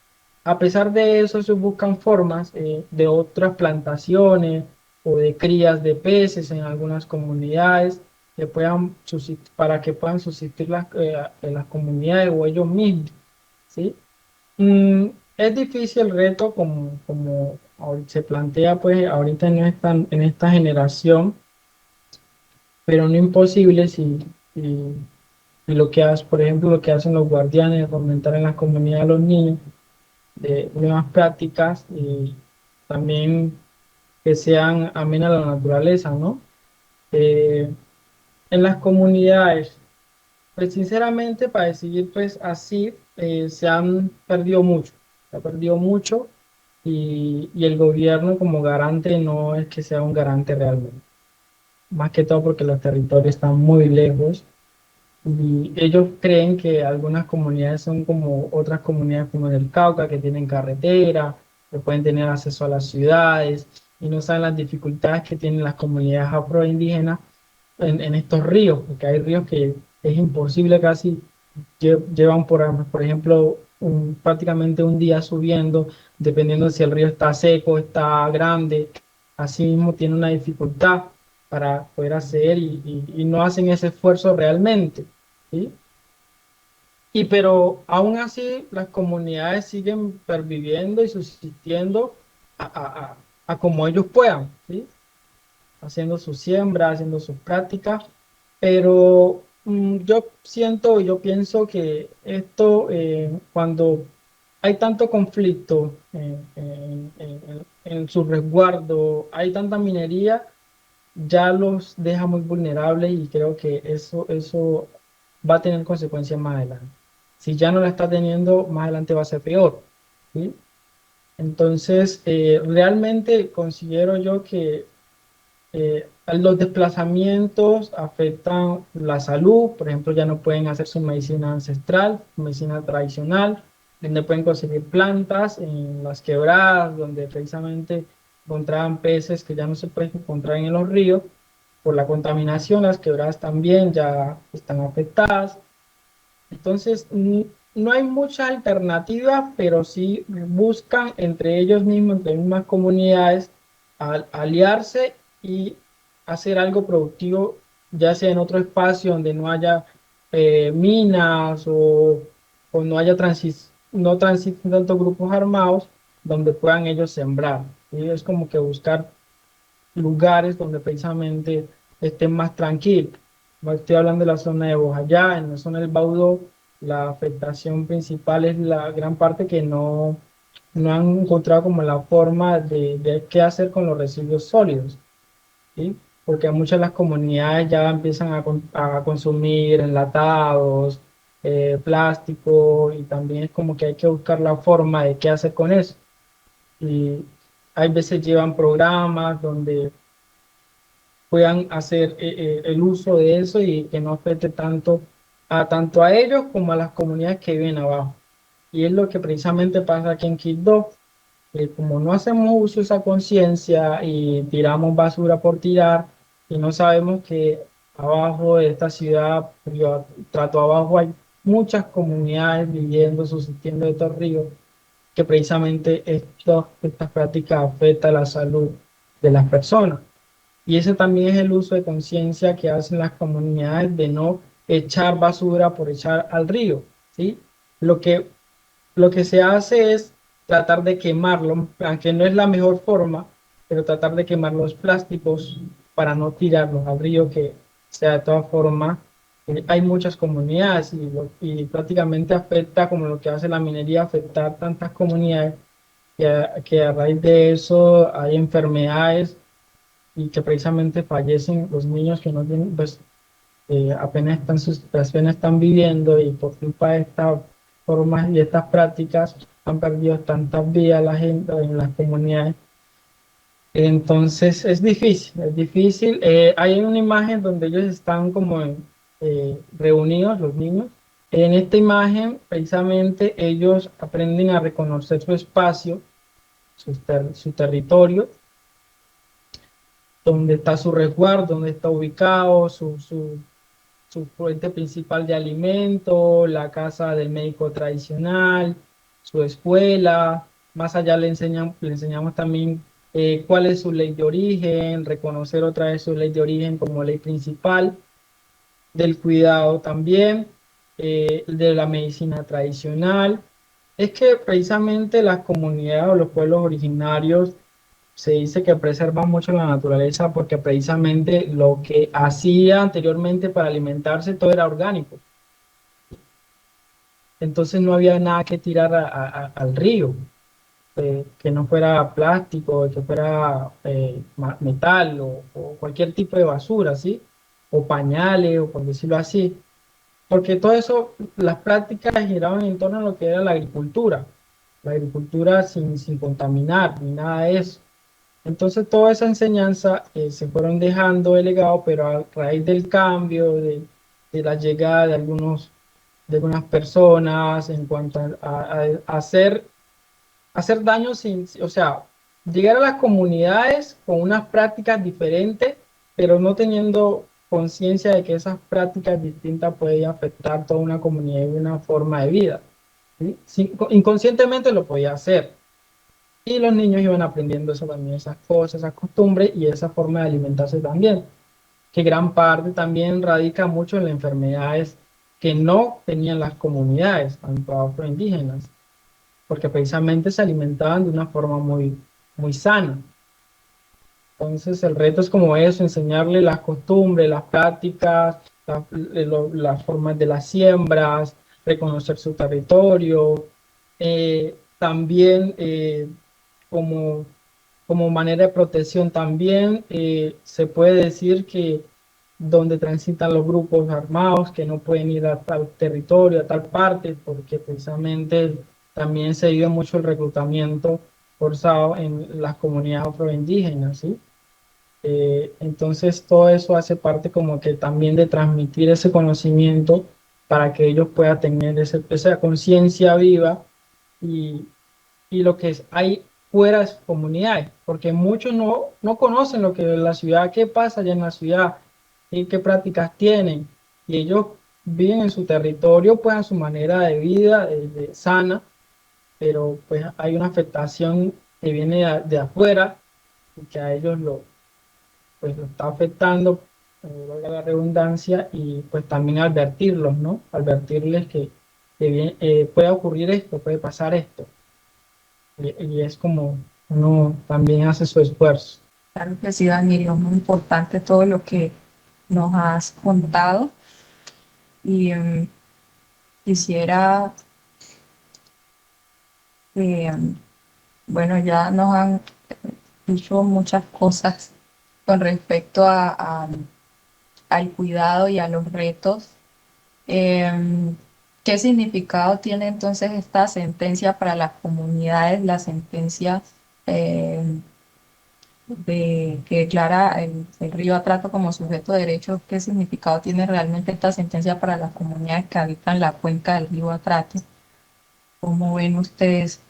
a pesar de eso, se buscan formas de otras plantaciones o de crías de peces en algunas comunidades para que puedan subsistir las comunidades o ellos mismos, ¿sí? Mm, es difícil el reto como se plantea pues ahorita en esta generación, pero no imposible si lo que hace, por ejemplo, lo que hacen los guardianes, fomentar en las comunidades a los niños de nuevas prácticas y también que sean amenas a la naturaleza, ¿no? Eh, en las comunidades, pues sinceramente para decidir pues así se han perdido mucho, se ha perdido mucho y el gobierno como garante no es que sea un garante realmente, más que todo porque los territorios están muy lejos y ellos creen que algunas comunidades son como otras comunidades como en el Cauca, que tienen carretera, que pueden tener acceso a las ciudades y no saben las dificultades que tienen las comunidades afroindígenas en estos ríos, porque hay ríos que es imposible casi, llevan por ejemplo, prácticamente un día subiendo, dependiendo si el río está seco, está grande, así mismo tiene una dificultad para poder acceder y no hacen ese esfuerzo realmente. ¿Sí? Y pero aún así las comunidades siguen perviviendo y subsistiendo a, a- a- a como ellos puedan, ¿sí? Haciendo su siembra, haciendo sus prácticas, pero yo siento, yo pienso que esto, cuando hay tanto conflicto en su resguardo, hay tanta minería, ya los deja muy vulnerables y creo que eso va a tener consecuencias más adelante. Si ya no la está teniendo, más adelante va a ser peor, ¿sí? Entonces, realmente considero yo que los desplazamientos afectan la salud, por ejemplo, ya no pueden hacer su medicina ancestral, medicina tradicional, donde pueden conseguir plantas en las quebradas, donde precisamente encontraban peces que ya no se pueden encontrar en los ríos por la contaminación, las quebradas también ya están afectadas. Entonces, no hay mucha alternativa, pero sí buscan entre ellos mismos, entre las mismas comunidades, aliarse y hacer algo productivo, ya sea en otro espacio donde no haya minas o no haya no transiten tantos grupos armados, donde puedan ellos sembrar. Y es como que buscar lugares donde precisamente estén más tranquilos. No estoy hablando de la zona de Bojayá, en la zona del Baudó, la afectación principal es la gran parte que no han encontrado como la forma de qué hacer con los residuos sólidos, ¿sí? Porque muchas de las comunidades ya empiezan a consumir enlatados, plástico, y también es como que hay que buscar la forma de qué hacer con eso. Y hay veces llevan programas donde puedan hacer el uso de eso y que no afecte tanto a ellos como a las comunidades que viven abajo. Y es lo que precisamente pasa aquí en Quibdó, que como no hacemos uso de esa conciencia y tiramos basura por tirar y no sabemos que abajo de esta ciudad, trato abajo, hay muchas comunidades viviendo, subsistiendo de estos ríos, que precisamente estas prácticas afectan la salud de las personas. Y ese también es el uso de conciencia que hacen las comunidades de no echar basura por echar al río, ¿sí? Lo que, lo que se hace es tratar de quemarlo, aunque no es la mejor forma, pero tratar de quemar los plásticos para no tirarlos al río, que sea de todas formas hay muchas comunidades y prácticamente afecta, como lo que hace la minería, afectar tantas comunidades que a raíz de eso hay enfermedades y que precisamente fallecen los niños que no tienen, pues apenas están viviendo y por culpa de estas formas y estas prácticas han perdido tantas vidas la gente en las comunidades. Entonces es difícil, es difícil. Hay una imagen donde ellos están como reunidos, los niños. En esta imagen, precisamente, ellos aprenden a reconocer su espacio, su territorio, dónde está su resguardo, dónde está ubicado, su fuente principal de alimento, la casa del médico tradicional, su escuela. Más allá le enseñamos también cuál es su ley de origen, reconocer otra vez su ley de origen como ley principal, del cuidado también, de la medicina tradicional. Es que precisamente las comunidades o los pueblos originarios se dice que preservan mucho la naturaleza porque precisamente lo que hacía anteriormente para alimentarse todo era orgánico. Entonces no había nada que tirar al río, que no fuera plástico, que fuera metal o cualquier tipo de basura, ¿sí? O pañales, o por decirlo así. Porque todo eso, las prácticas giraban en torno a lo que era la agricultura sin contaminar ni nada de eso. Entonces toda esa enseñanza se fueron dejando de legado, pero a raíz del cambio, de la llegada de algunas personas en cuanto a hacer daño o sea, llegar a las comunidades con unas prácticas diferentes, pero no teniendo conciencia de que esas prácticas distintas pueden afectar toda una comunidad y una forma de vida. ¿Sí? Inconscientemente lo podía hacer. Y los niños iban aprendiendo eso también, esas cosas, esas costumbres y esa forma de alimentarse también, que gran parte también radica mucho en las enfermedades que no tenían las comunidades, tanto afroindígenas, porque precisamente se alimentaban de una forma muy sana. Entonces el reto es como eso, enseñarle las costumbres, las prácticas, las formas de las siembras, reconocer su territorio, también como, como manera de protección también se puede decir que donde transitan los grupos armados que no pueden ir a tal territorio, a tal parte, porque precisamente también se vive mucho el reclutamiento forzado en las comunidades afroindígenas, ¿sí? Entonces todo eso hace parte como que también de transmitir ese conocimiento para que ellos puedan tener esa conciencia viva y, y lo que hay fuera de sus comunidades, porque muchos no conocen lo que es la ciudad, qué pasa allá en la ciudad, qué prácticas tienen, y ellos viven en su territorio, pues a su manera de vida sana, pero pues hay una afectación que viene de afuera y que a ellos pues lo está afectando, valga la redundancia, y pues también advertirlos, ¿no? Advertirles que puede ocurrir esto, puede pasar esto. Y es como uno también hace su esfuerzo. Claro que sí, Daniel, es muy importante todo lo que nos has contado y quisiera, eh, bueno, ya nos han dicho muchas cosas con respecto al cuidado y a los retos. ¿Qué significado tiene entonces esta sentencia para las comunidades, la sentencia que declara el río Atrato como sujeto de derecho? ¿Qué significado tiene realmente esta sentencia para las comunidades que habitan la cuenca del río Atrato? ¿Cómo ven ustedes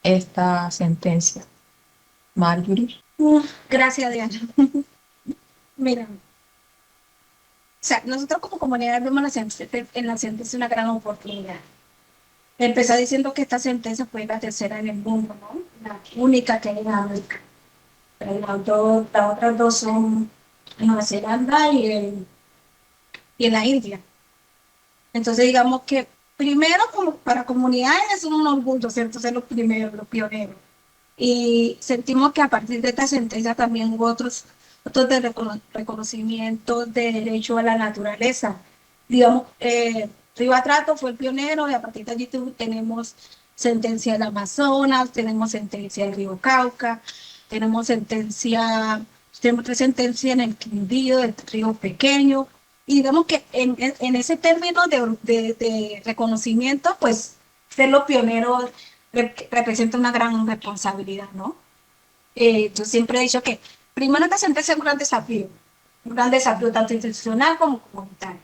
esta sentencia? Marjorie. Gracias, Diana. Mira, o sea, nosotros como comunidad vemos en la sentencia una gran oportunidad. Empezó diciendo que esta sentencia fue la tercera en el mundo, ¿no? La única que hay en América. Las otras dos son en Nueva Zelanda y en la India. Entonces, digamos que primero, como para comunidades, es un orgullo, ¿cierto? Ser los primeros, los pioneros. Y sentimos que a partir de esta sentencia también hubo otros otros de reconocimiento de derecho a la naturaleza. Digamos, Río Atrato fue el pionero y a partir de allí tenemos sentencia del Amazonas, tenemos sentencia del Río Cauca, tenemos tres sentencias en el Quindío, del Río Pequeño, y digamos que en ese término de reconocimiento, pues ser los pioneros representa una gran responsabilidad, ¿no? Yo siempre he dicho que primero esta sentencia es un gran desafío tanto institucional como comunitario.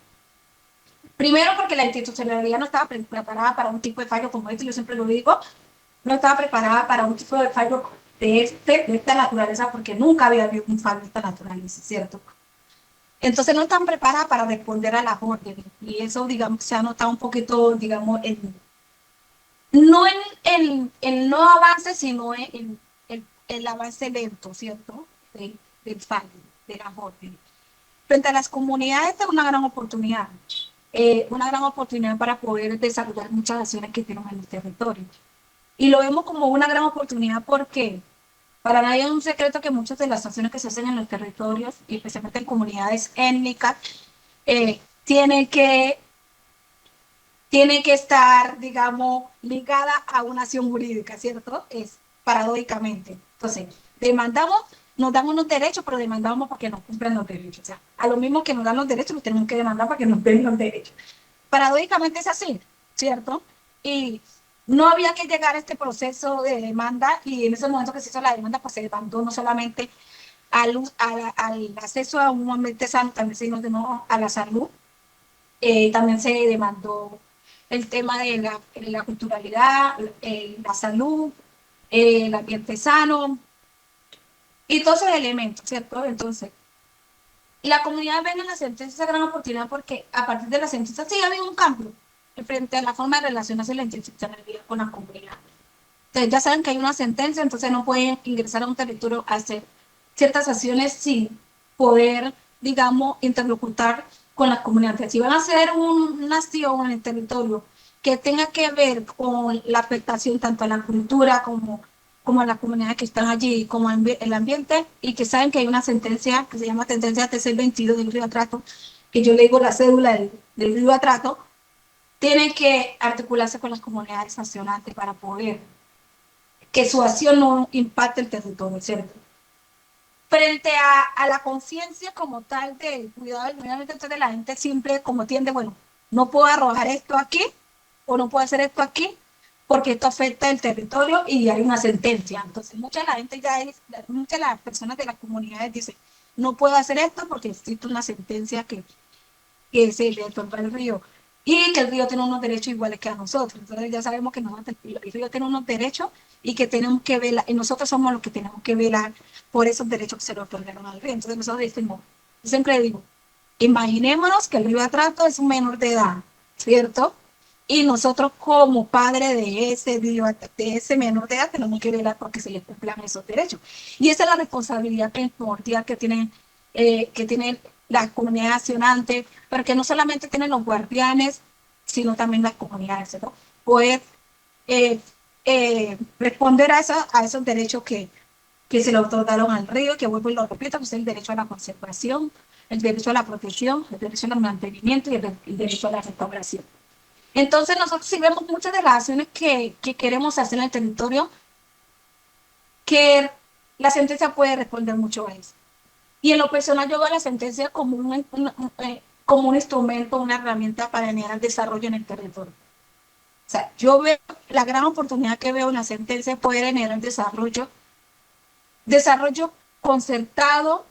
Primero porque la institucionalidad no estaba preparada para un tipo de fallo como este, yo siempre lo digo, no estaba preparada para un tipo de fallo de esta naturaleza porque nunca había habido un fallo de esta naturaleza, ¿cierto? Entonces no están preparadas para responder a las órdenes y eso, digamos, se ha notado un poquito, digamos, no en el no avance, sino en el avance lento, ¿cierto? Del fallo, de las órdenes. Frente a las comunidades es una gran oportunidad para poder desarrollar muchas acciones que tienen en el territorio. Y lo vemos como una gran oportunidad porque para nadie es un secreto que muchas de las acciones que se hacen en los territorios, y especialmente en comunidades étnicas, eh, tienen que tiene que estar, digamos, ligada a una acción jurídica, ¿cierto? Es paradójicamente. Entonces, demandamos, nos dan unos derechos, pero demandamos para que nos cumplan los derechos. O sea, a lo mismo que nos dan los derechos, los tenemos que demandar para que nos den los derechos. Paradójicamente es así, ¿cierto? Y no había que llegar a este proceso de demanda y en ese momento que se hizo la demanda, pues se demandó no solamente al acceso a un ambiente sano, también se demandó a la salud, también se demandó el tema de la culturalidad, la salud, el ambiente sano y todos esos elementos, ¿cierto? Entonces, la comunidad ve en la sentencia esa gran oportunidad porque a partir de la sentencia sí ha habido un cambio frente a la forma de relacionarse la institucionalidad con la comunidad. Entonces, ya saben que hay una sentencia, entonces no pueden ingresar a un territorio a hacer ciertas acciones sin poder, digamos, interlocutar con las comunidades. Si van a hacer una acción en el territorio que tenga que ver con la afectación tanto a la cultura como a las comunidades que están allí, como el ambiente, y que saben que hay una sentencia que se llama sentencia TC22 del Río Atrato, que yo le digo la cédula del Río Atrato, tienen que articularse con las comunidades nacionales para poder que su acción no impacte el territorio, ¿cierto? Frente a la conciencia como tal del cuidado del medio ambiente, entonces la gente siempre como tiende, bueno, no puedo arrojar esto aquí o no puedo hacer esto aquí porque esto afecta el territorio y hay una sentencia. Entonces mucha de la gente muchas de las personas de las comunidades dicen, no puedo hacer esto porque existe una sentencia que se le otorga al río y que el río tiene unos derechos iguales que a nosotros. Entonces ya sabemos que el río tiene unos derechos y que tenemos que velar, y nosotros somos los que tenemos que velar por esos derechos que se le otorgaron al río. Entonces nosotros decimos, yo siempre digo, imaginémonos que el río Atrato es un menor de edad, ¿cierto? Y nosotros como padre de ese menor de edad tenemos que velar porque se le cumplan esos derechos. Y esa es la responsabilidad primordial que tiene la comunidad accionante, pero que no solamente tienen los guardianes, sino también las comunidades, ¿no? Poder responder a esos derechos que se le otorgaron al río, que vuelvo y lo repito, que es el derecho a la conservación, el derecho a la protección, el derecho al mantenimiento y el derecho a la restauración. Entonces nosotros sí vemos muchas de las acciones que queremos hacer en el territorio, que la sentencia puede responder mucho a eso. Y en lo personal yo veo la sentencia como como un instrumento, una herramienta para generar desarrollo en el territorio. O sea, yo veo la gran oportunidad que veo en la sentencia poder generar desarrollo concertado,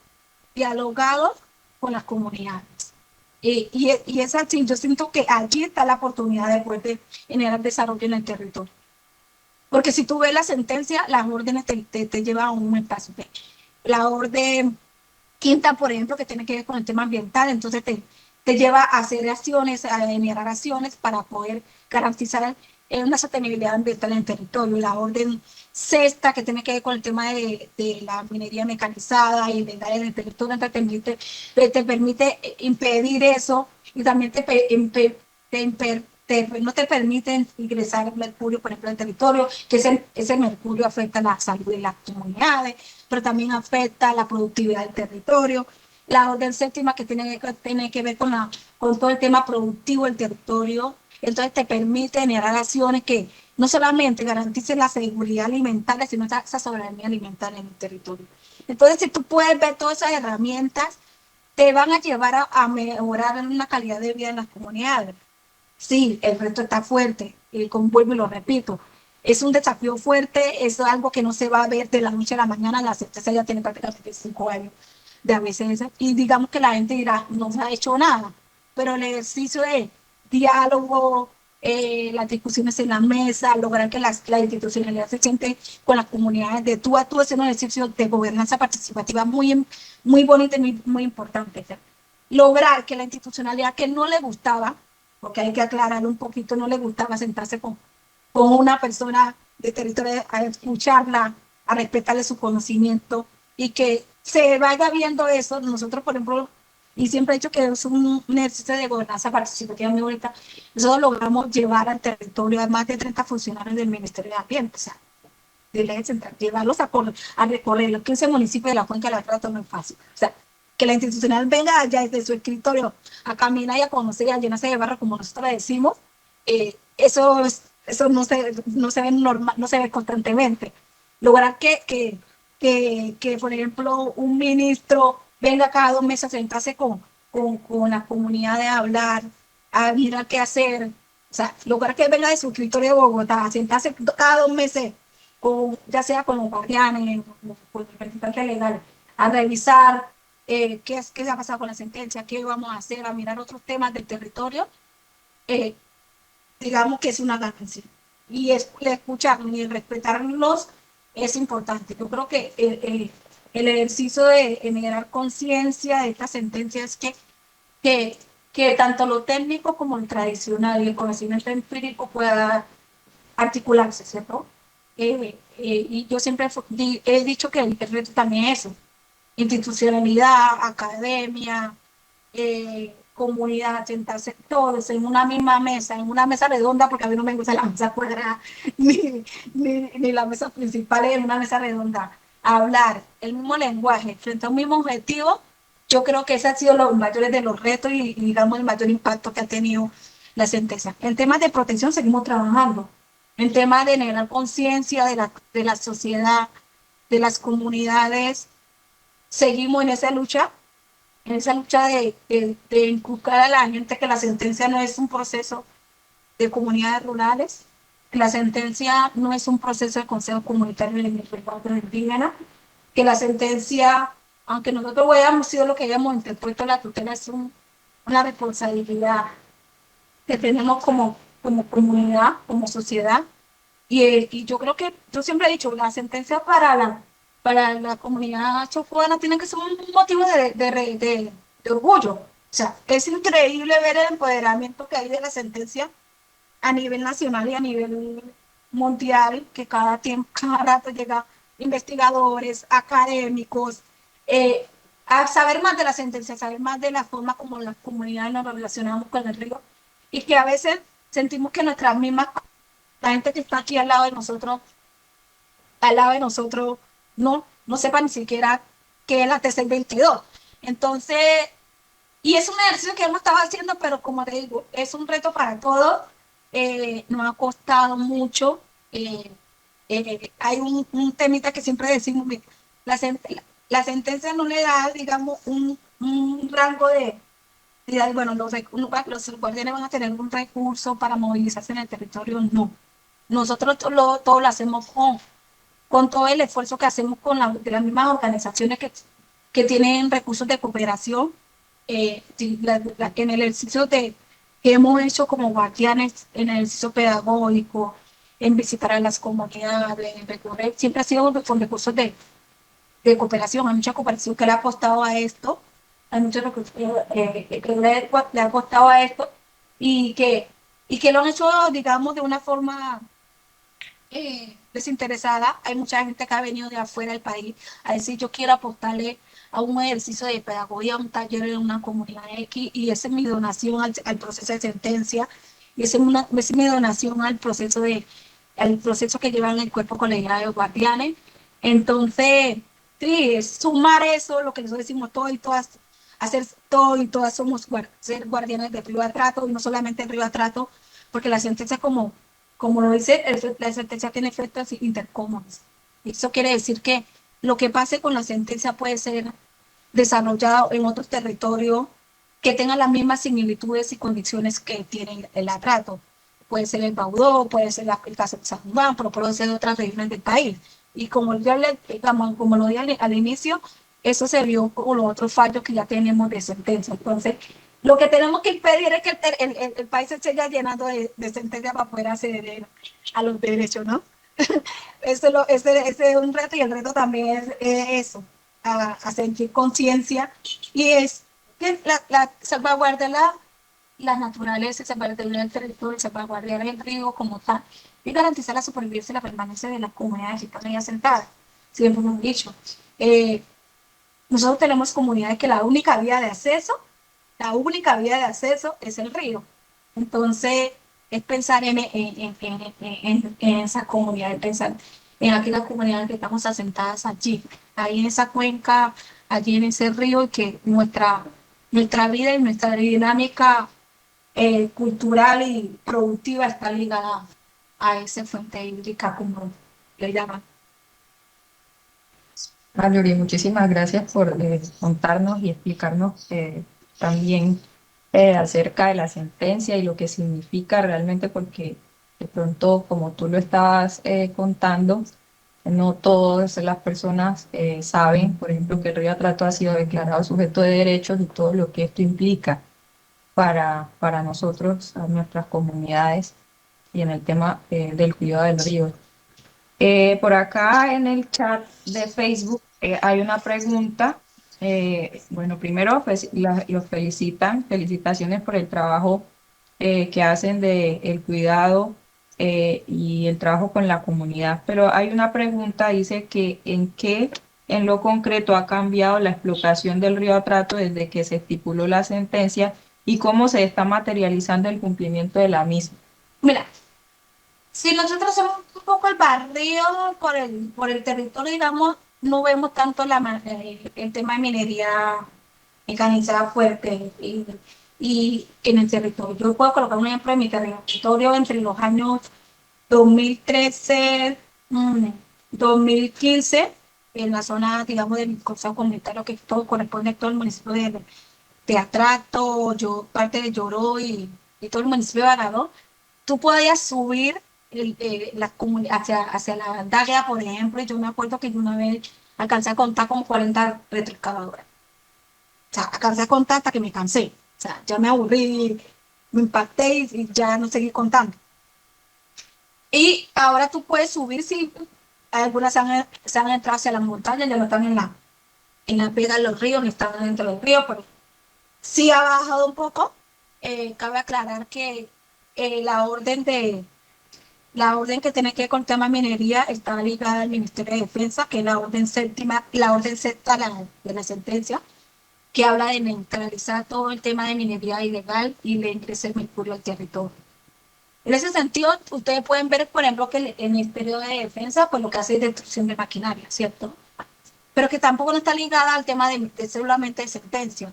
dialogado con las comunidades. Y es así, yo siento que allí está la oportunidad de poder generar desarrollo en el territorio. Porque si tú ves la sentencia, las órdenes te llevan a un espacio. La orden quinta, por ejemplo, que tiene que ver con el tema ambiental, entonces te lleva a hacer acciones, a generar acciones para poder garantizar una sostenibilidad ambiental en el territorio. La orden sexta, que tiene que ver con el tema de la minería mecanizada y ilegal en el territorio, te permite impedir eso y también no te permiten ingresar mercurio, por ejemplo, en el territorio, que ese mercurio afecta la salud de las comunidades. pero también afecta la productividad del territorio. La orden séptima que tiene que ver con todo el tema productivo del territorio, entonces te permite generar acciones que no solamente garanticen la seguridad alimentaria, sino esa soberanía alimentaria en el territorio. Entonces, si tú puedes ver todas esas herramientas, te van a llevar a mejorar en una calidad de vida en las comunidades. Sí, el reto está fuerte, y vuelvo y lo repito, es un desafío fuerte, es algo que no se va a ver de la noche a la mañana, la certeza ya tiene prácticamente 5 años de a veces, y digamos que la gente dirá, no se ha hecho nada, pero el ejercicio de diálogo, las discusiones en la mesa, lograr que la institucionalidad se siente con las comunidades de tú a tú, es un ejercicio de gobernanza participativa muy bonito y muy importante. ¿Sí? Lograr que la institucionalidad que no le gustaba, porque hay que aclararlo un poquito, no le gustaba sentarse con una persona de territorio a escucharla, a respetarle su conocimiento y que se vaya viendo eso. Nosotros, por ejemplo, y siempre he dicho que es un ejercicio de gobernanza participativa muy bonita, nosotros logramos llevar al territorio a más de 30 funcionarios del Ministerio de Ambiente, o sea, de la central, llevarlos a recorrer los 15 municipios de la Cuenca de la Plata no es fácil. O sea, que la institucional venga allá desde su escritorio a caminar y a conocer y a llenarse de barra, como nosotros decimos, eso no se ve normal, no se ve constantemente. Lograr que, por ejemplo, un ministro venga cada 2 meses a sentarse con la comunidad de hablar, a mirar qué hacer. O sea, lograr que venga de su escritorio de Bogotá, a sentarse cada 2 meses, ya sea con los guardianes, con el representante legal, a revisar qué ha pasado con la sentencia, qué vamos a hacer, a mirar otros temas del territorio, eh, digamos que es una ganancia. Y escucharlos y respetarlos es importante. Yo creo que el ejercicio de generar conciencia de esta sentencia es que, que tanto lo técnico como lo tradicional y el conocimiento empírico pueda articularse, ¿cierto? Y yo siempre he dicho que el reto también es eso, institucionalidad, academia, comunidad, sentarse todos en una misma mesa, en una mesa redonda, porque a mí no me gusta la mesa cuadrada, ni la mesa principal, en una mesa redonda, a hablar el mismo lenguaje frente a un mismo objetivo. Yo creo que ese ha sido los mayores de los retos y digamos el mayor impacto que ha tenido la sentencia. En temas de protección seguimos trabajando, en temas de generar conciencia de la sociedad, de las comunidades, seguimos en esa lucha de inculcar a la gente que la sentencia no es un proceso de comunidades rurales, que la sentencia no es un proceso de consejo comunitario de indígena, que la sentencia, aunque nosotros hayamos sido lo que hayamos interpuesto la tutela, es una responsabilidad que tenemos como comunidad, como sociedad. Y yo creo que, yo siempre he dicho, la sentencia para la comunidad chocuana tiene que ser un motivo de orgullo. O sea, es increíble ver el empoderamiento que hay de la sentencia a nivel nacional y a nivel mundial, que cada rato llega investigadores, académicos, a saber más de la sentencia, a saber más de la forma como las comunidades nos relacionamos con el río, y que a veces sentimos que nuestras mismas, la gente que está aquí al lado de nosotros, no sepa ni siquiera qué es la T622. Entonces, y es un ejercicio que hemos estado haciendo, pero como te digo, es un reto para todos. Nos ha costado mucho. Hay un temita que siempre decimos, la, la sentencia no le da, digamos, un rango de bueno, los guardianes van a tener un recurso para movilizarse en el territorio, no. Nosotros todo lo hacemos con todo el esfuerzo que hacemos de las mismas organizaciones que tienen recursos de cooperación, en el ejercicio que hemos hecho como guardianes, en el ejercicio pedagógico, en visitar a las comunidades, en recorrer, siempre ha sido con recursos de cooperación. Hay mucha cooperación que le ha apostado a esto, hay muchos recursos que le ha apostado a esto y que lo han hecho, digamos, de una forma desinteresada. Hay mucha gente que ha venido de afuera del país a decir yo quiero apostarle a un ejercicio de pedagogía, a un taller en una comunidad X, y esa es mi donación al proceso de sentencia, y esa es mi donación al proceso que llevan el cuerpo colegiado de guardianes. Entonces, Sí, es sumar eso, lo que nosotros decimos, todo y todas, hacer todo y todas somos ser guardianes del río Atrato, y no solamente el río Atrato, porque la sentencia, como lo dice, la sentencia tiene efectos intercomunes. Eso quiere decir que lo que pase con la sentencia puede ser desarrollado en otros territorios que tengan las mismas similitudes y condiciones que tiene el Atrato. Puede ser el Baudó, puede ser la aplicación de San Juan, pero puede ser de otras regiones del país. Y como ya le, como lo dije al inicio, eso se vio con los otros fallos que ya tenemos de sentencia. Entonces, lo que tenemos que impedir es que el país se siga llenando de sentencias para poder acceder a los derechos, ¿no? Ese es un reto, y el reto también es eso, a sentir conciencia, y es que salvaguardar la naturaleza, salvaguardar el territorio, salvaguardar el río como tal, y garantizar la supervivencia y la permanencia de las comunidades que están ahí asentadas. Siempre hemos dicho, nosotros tenemos comunidades que la única vía de acceso es el río. Entonces, es pensar en esa comunidad, pensar en aquellas comunidades que estamos asentadas allí, ahí en esa cuenca, allí en ese río, y que nuestra vida y nuestra dinámica cultural y productiva está ligada a esa fuente hídrica, como le llaman. Marjorie, muchísimas gracias por contarnos y explicarnos también acerca de la sentencia y lo que significa realmente, porque de pronto, como tú lo estabas contando, no todas las personas saben, por ejemplo, que el río Atrato ha sido declarado sujeto de derechos y todo lo que esto implica para nosotros, a nuestras comunidades y en el tema del cuidado del río. Por acá en el chat de Facebook hay una pregunta. Bueno, primero pues, los felicitan, felicitaciones por el trabajo que hacen de el cuidado y el trabajo con la comunidad. Pero hay una pregunta, dice que ¿en qué en lo concreto ha cambiado la explotación del río Atrato desde que se estipuló la sentencia y cómo se está materializando el cumplimiento de la misma? Mira, si nosotros hacemos un poco el barrio por el territorio, digamos, no vemos tanto el tema de minería mecanizada fuerte y en el territorio. Yo puedo colocar un ejemplo de mi territorio entre los años 2013, 2015, en la zona, digamos, del Consejo Comunitario, que todo corresponde a todo el municipio de Atrato, parte de Lloró y todo el municipio de Barado. Tú podías subir hacia la Dalia, por ejemplo, y yo me acuerdo que yo una vez alcancé a contar como 40 retroexcavadoras. O sea, alcancé a contar hasta que me cansé. O sea, ya me aburrí, me impacté y ya no seguí contando. Y ahora tú puedes subir, sí, algunas se han entrado hacia las montañas, ya no están en la pega de los ríos, ni están dentro de los ríos, pero sí ha bajado un poco. Cabe aclarar que la la orden que tiene que ver con el tema de minería está ligada al Ministerio de Defensa, que es la orden séptima, la orden sexta de la sentencia, que habla de neutralizar todo el tema de minería ilegal y de ingreso de mercurio al territorio. En ese sentido, ustedes pueden ver, por ejemplo, que el Ministerio de Defensa, pues lo que hace es destrucción de maquinaria, ¿cierto? Pero que tampoco no está ligada al tema de solamente de sentencia.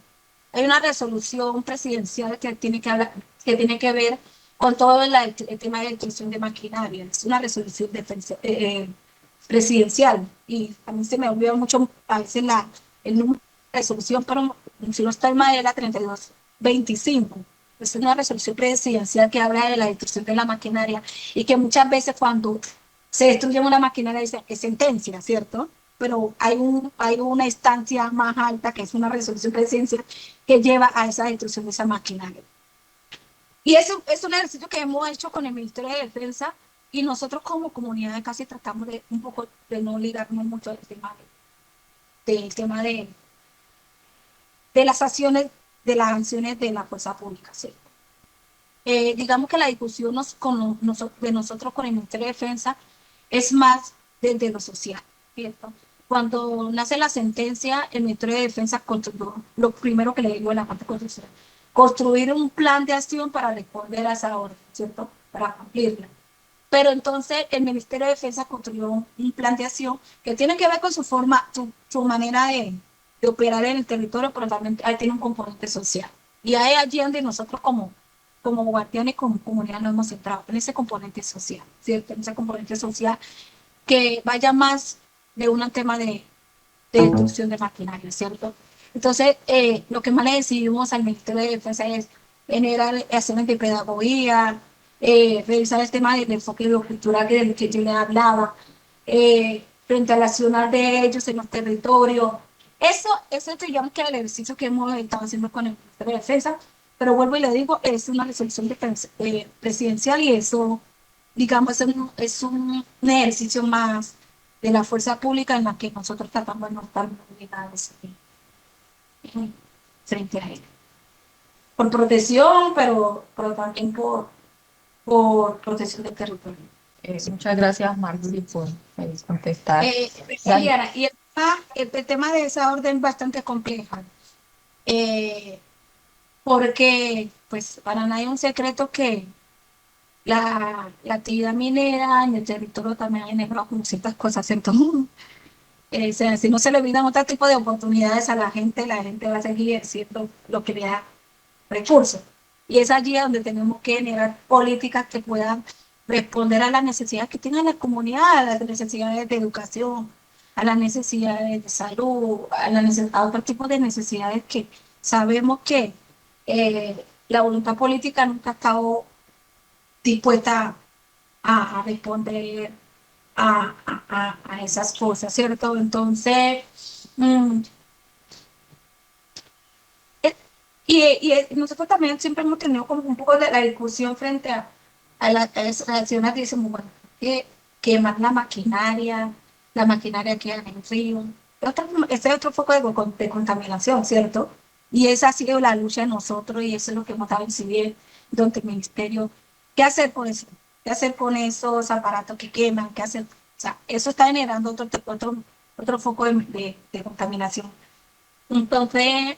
Hay una resolución presidencial que tiene que hablar, que tiene que ver con todo el tema de destrucción de maquinaria. Es una resolución presidencial, y a mí se me olvida mucho a veces el número de resolución, pero si no está en madera, 3225. Es una resolución presidencial que habla de la destrucción de la maquinaria, y que muchas veces cuando se destruye una maquinaria es sentencia, ¿cierto? Pero hay una instancia más alta, que es una resolución presidencial, que lleva a esa destrucción de esa maquinaria. Y eso es un ejercicio que hemos hecho con el Ministerio de Defensa, y nosotros como comunidad casi tratamos de un poco de no ligarnos mucho al tema de las acciones de la fuerza pública, ¿sí? Digamos que la discusión de nosotros con el Ministerio de Defensa es más desde lo social, ¿cierto? Cuando nace la sentencia, el Ministerio de Defensa construyó lo primero que le digo en la parte constitucional: construir un plan de acción para responder a esa orden, ¿cierto? Para cumplirla. Pero entonces el Ministerio de Defensa construyó un plan de acción que tiene que ver con su forma, su manera de operar en el territorio, pero también ahí tiene un componente social. Y ahí es allí donde nosotros como guardianes, como comunidad, nos hemos centrado en ese componente social, ¿cierto? En ese componente social que vaya más de un tema de destrucción de maquinaria, ¿cierto? Entonces, lo que más le decidimos al Ministerio de Defensa es generar acciones de pedagogía, revisar el tema del enfoque biocultural del que yo le hablaba, frente al accionar de ellos en los territorios. Eso digamos que el ejercicio que hemos estado haciendo con el Ministerio de Defensa, pero vuelvo y le digo, es una resolución presidencial y eso, digamos, es un ejercicio más de la fuerza pública en la que nosotros tratamos de no estar obligados frente a él. Por protección, pero también por protección del territorio. Muchas gracias, Marjorie, por contestar. Diana, y el tema de esa orden es bastante compleja, eh, porque pues para nadie es un secreto que la actividad minera en el territorio también ha generado como ciertas cosas, ¿cierto? Si no se le brindan otro tipo de oportunidades a la gente va a seguir haciendo lo que le da recursos. Y es allí donde tenemos que generar políticas que puedan responder a las necesidades que tiene la comunidad, a las necesidades de educación, a las necesidades de salud, a otro tipo de necesidades que sabemos que la voluntad política nunca ha estado dispuesta a responder a esas cosas, ¿cierto? Entonces, mm, eh, nosotros también siempre hemos tenido como un poco de la discusión frente a esas acciones, decimos, bueno, que quemar la maquinaria que hay en el río, ese es otro foco de contaminación, ¿cierto? Y esa ha sido la lucha de nosotros y eso es lo que hemos estado incidiendo durante el ministerio. ¿Qué hacer con eso? ¿Qué hacer con esos aparatos que queman? ¿Qué hacer? O sea, eso está generando otro foco de contaminación. Entonces,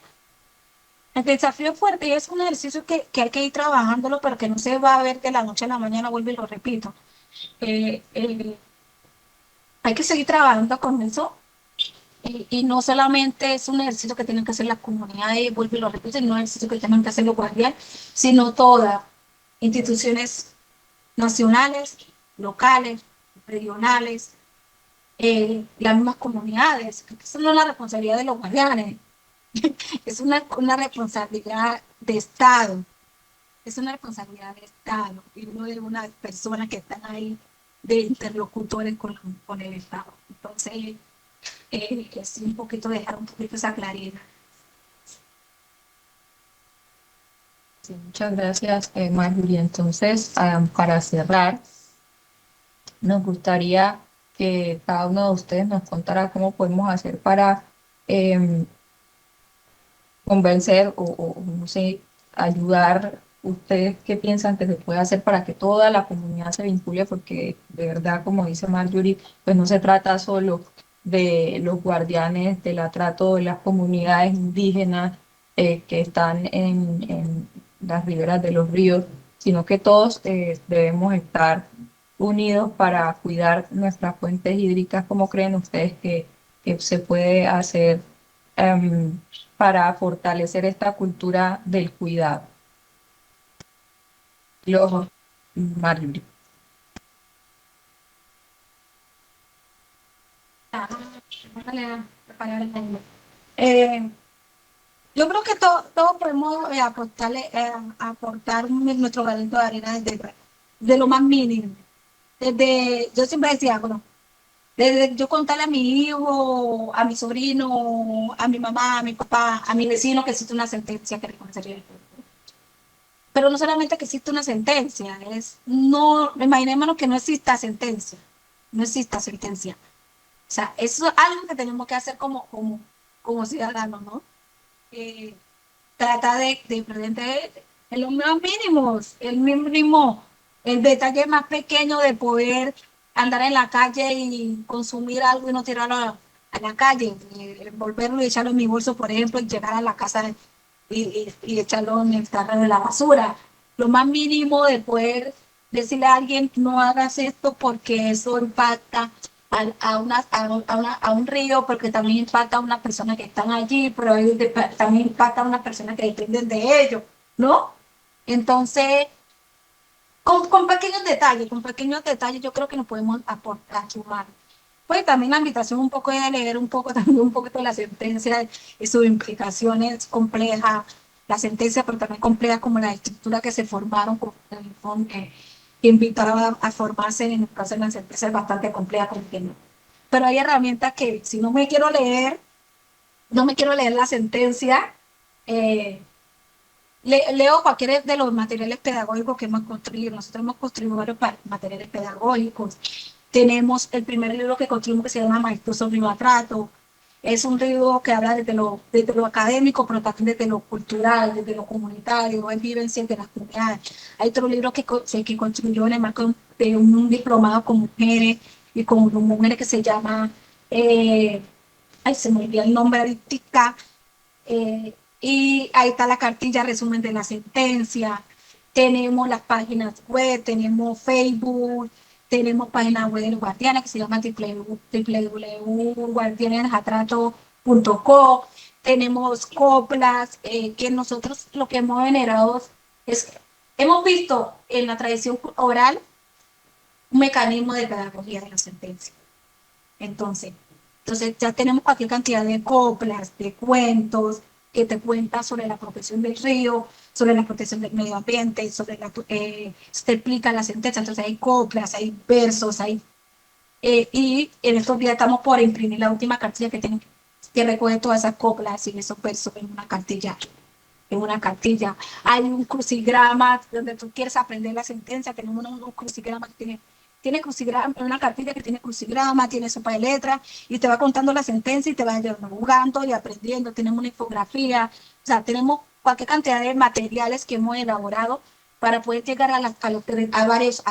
el desafío es fuerte y es un ejercicio que hay que ir trabajándolo, pero que no se va a ver de la noche a la mañana, vuelvo y lo repito. Eh, eh, Hay que seguir trabajando con eso y no solamente es un ejercicio que tienen que hacer las comunidades, vuelvo y lo repito, no es un ejercicio que tienen que hacer los guardianes, sino todas instituciones nacionales, locales, regionales, las mismas comunidades. Eso no es la responsabilidad de los guardianes, es una responsabilidad de Estado, es una responsabilidad de Estado y no de unas personas que están ahí de interlocutores con el Estado. Entonces, es un poquito dejar un poquito esa claridad. Sí, muchas gracias, Marjorie. Entonces, para cerrar, nos gustaría que cada uno de ustedes nos contara cómo podemos hacer para em, convencer o, no sé, ayudar. ¿Ustedes qué piensan que se puede hacer para que toda la comunidad se vincule? Porque de verdad, como dice Marjorie, pues no se trata solo de los guardianes del atrato de las comunidades indígenas que están en las riberas de los ríos, sino que todos debemos estar unidos para cuidar nuestras fuentes hídricas. ¿Cómo creen ustedes que se puede hacer para fortalecer esta cultura del cuidado? Los Marjorie. Eh, yo creo que todos podemos aportar nuestro granito de arena desde de lo más mínimo. Yo siempre decía, bueno, desde yo contarle a mi hijo, a mi sobrino, a mi mamá, a mi papá, a mi vecino que existe una sentencia que reconocería el cuerpo. Pero no solamente que existe una sentencia, no, imaginémonos que no exista sentencia, no exista sentencia. O sea, eso es algo que tenemos que hacer como ciudadanos, ¿no? Eh, Trata de pretender en los más mínimos, el detalle más pequeño de poder andar en la calle y consumir algo y no tirarlo a la calle, envolverlo y echarlo en mi bolso, por ejemplo, y llegar a la casa y echarlo en el carro de la basura. Lo más mínimo de poder decirle a alguien no hagas esto porque eso impacta a un río, porque también impacta a una persona que están allí, pero también impacta a una persona que dependen de ellos, ¿no? Entonces, con pequeños detalles yo creo que nos podemos aportar, sumar. Pues también la invitación un poco es de leer un poco también un poco de la sentencia y sus implicaciones complejas, la sentencia pero también compleja como la estructura que se formaron que invitaba a formarse en el caso de la sentencia es bastante compleja como que no. Pero hay herramientas que si no me quiero leer la sentencia, eh, leo cualquiera de los materiales pedagógicos que hemos construido. Nosotros hemos construido varios materiales pedagógicos. Tenemos el primer libro que construimos que se llama Maestro sobre Maltrato. Es un libro que habla desde lo académico, pero también desde lo cultural, desde lo comunitario, es vivencia de las comunidades. Hay otro libro que construyó en el marco de un diplomado con mujeres y con mujeres que se llama, se me olvidó el nombre ahorita, y ahí está la cartilla resumen de la sentencia. Tenemos las páginas web, tenemos Facebook, tenemos página web de los guardianes que se llama www.guardianesatrato.co. Tenemos coplas que nosotros lo que hemos generado es, hemos visto en la tradición oral un mecanismo de pedagogía de la sentencia. Entonces, ya tenemos cualquier cantidad de coplas, de cuentos, que te cuentan sobre la protección del río, sobre la protección del medio ambiente, se te explica la sentencia. Entonces hay coplas, hay versos, y en estos días estamos por imprimir la última cartilla que recoge todas esas coplas y esos versos en una cartilla. En una cartilla hay un crucigrama donde tú quieres aprender la sentencia. Tenemos un crucigrama que tiene crucigrama, una cartilla que tiene crucigrama, tiene sopa de letras y te va contando la sentencia y te va jugando y aprendiendo. Tenemos una infografía, o sea, tenemos cualquier cantidad de materiales que hemos elaborado para poder llegar a varios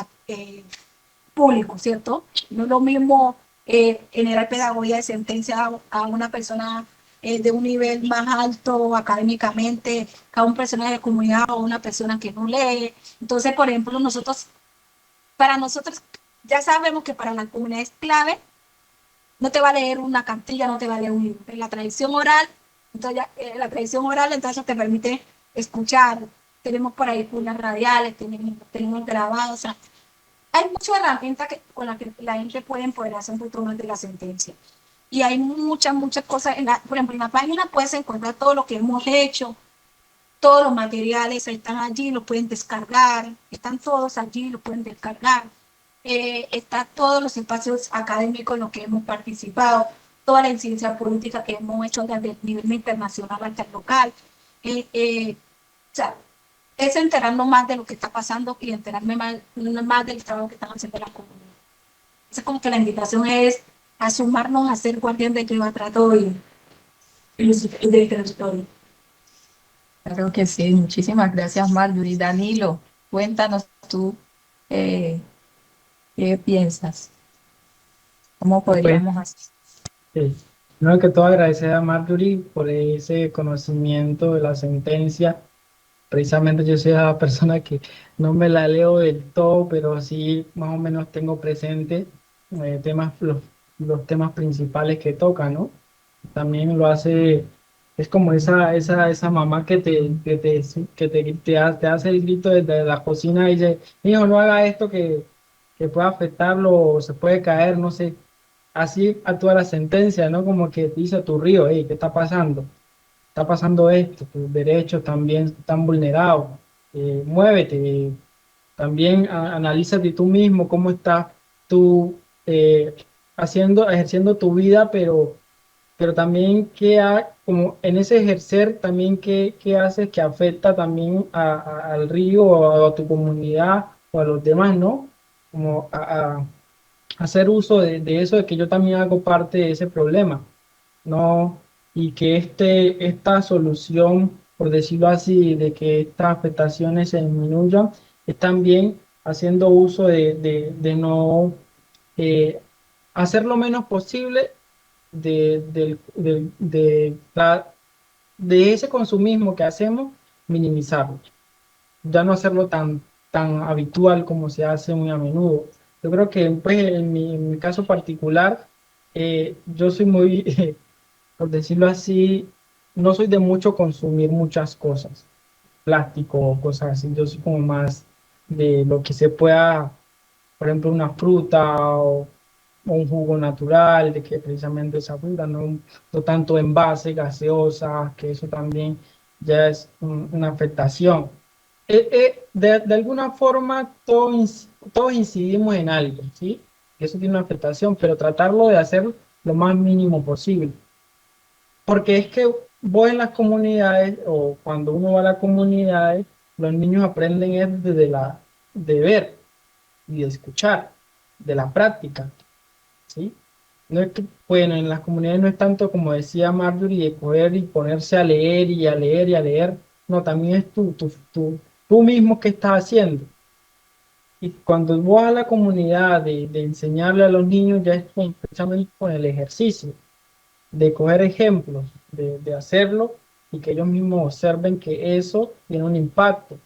públicos, ¿cierto? No es lo mismo generar pedagogía de sentencia a una persona de un nivel más alto académicamente, que a un personaje de comunidad o una persona que no lee. Entonces, por ejemplo, para nosotros, ya sabemos que para la comunidad es clave, no te va a leer una cartilla, no te va a leer un libro. En la tradición oral, entonces la tradición oral entonces te permite escuchar. Tenemos por ahí cunas radiales, tenemos grabados, o sea, hay muchas herramientas con las que la gente puede empoderarse un poquito más de la sentencia. Y hay muchas cosas, por ejemplo, en la página puedes encontrar todo lo que hemos hecho, todos los materiales están allí, los pueden descargar, están todos allí, los pueden descargar. Están todos los espacios académicos en los que hemos participado, toda la incidencia política que hemos hecho desde el nivel internacional hasta el local. O sea, es enterarnos más de lo que está pasando y enterarme más del trabajo que están haciendo las comunidades. Es como que la invitación es a sumarnos a ser guardián del Climatrato y del territorio. Claro que sí, muchísimas gracias, Marjorie. Danilo, cuéntanos tú eh, qué piensas, cómo Pues, podríamos hacer. sí. No, que todo agradecer a Marjorie por ese conocimiento de la sentencia. Precisamente yo soy la persona que no me la leo del todo, pero sí más o menos tengo presente temas, los temas principales que toca, ¿no? También lo hace, es como esa mamá te hace el grito desde la cocina y dice, hijo, no haga esto que pueda afectarlo o se puede caer, no sé. Así actúa la sentencia, ¿no? Como que te dice a tu río, hey, ¿qué está pasando? Está pasando esto, tus derechos también están vulnerados, muévete, también analízate tú mismo, cómo estás tú ejerciendo tu vida, pero también como en ese ejercer, también qué haces que afecta también al río o a tu comunidad o a los demás, ¿no? Como hacer uso de eso, de que yo también hago parte de ese problema, ¿no? Y que esta solución, por decirlo así, de que estas afectaciones se disminuyan, es también haciendo uso de no hacer lo menos posible de ese consumismo que hacemos, minimizarlo, ya no hacerlo tan, tan habitual como se hace muy a menudo. Yo creo que pues, en mi caso particular, yo soy muy, por decirlo así, no soy de mucho consumir muchas cosas, plástico o cosas así. Yo soy como más de lo que se pueda, por ejemplo, una fruta o un jugo natural, de que precisamente esa fruta, no tanto envase, gaseosa, que eso también ya es una afectación. De alguna forma todos incidimos en algo, ¿sí? Eso tiene una afectación, pero tratarlo de hacer lo más mínimo posible. Porque es que vos en las comunidades, o cuando uno va a las comunidades, los niños aprenden es de ver y de escuchar, de la práctica, ¿sí? No es que, bueno, en las comunidades no es tanto como decía Marjorie, de coger y ponerse a leer y a leer y a leer. No, también es tú mismo que estás haciendo. Y cuando vos a la comunidad de enseñarle a los niños, ya es precisamente con el ejercicio, de coger ejemplos, de hacerlo y que ellos mismos observen que eso tiene un impacto.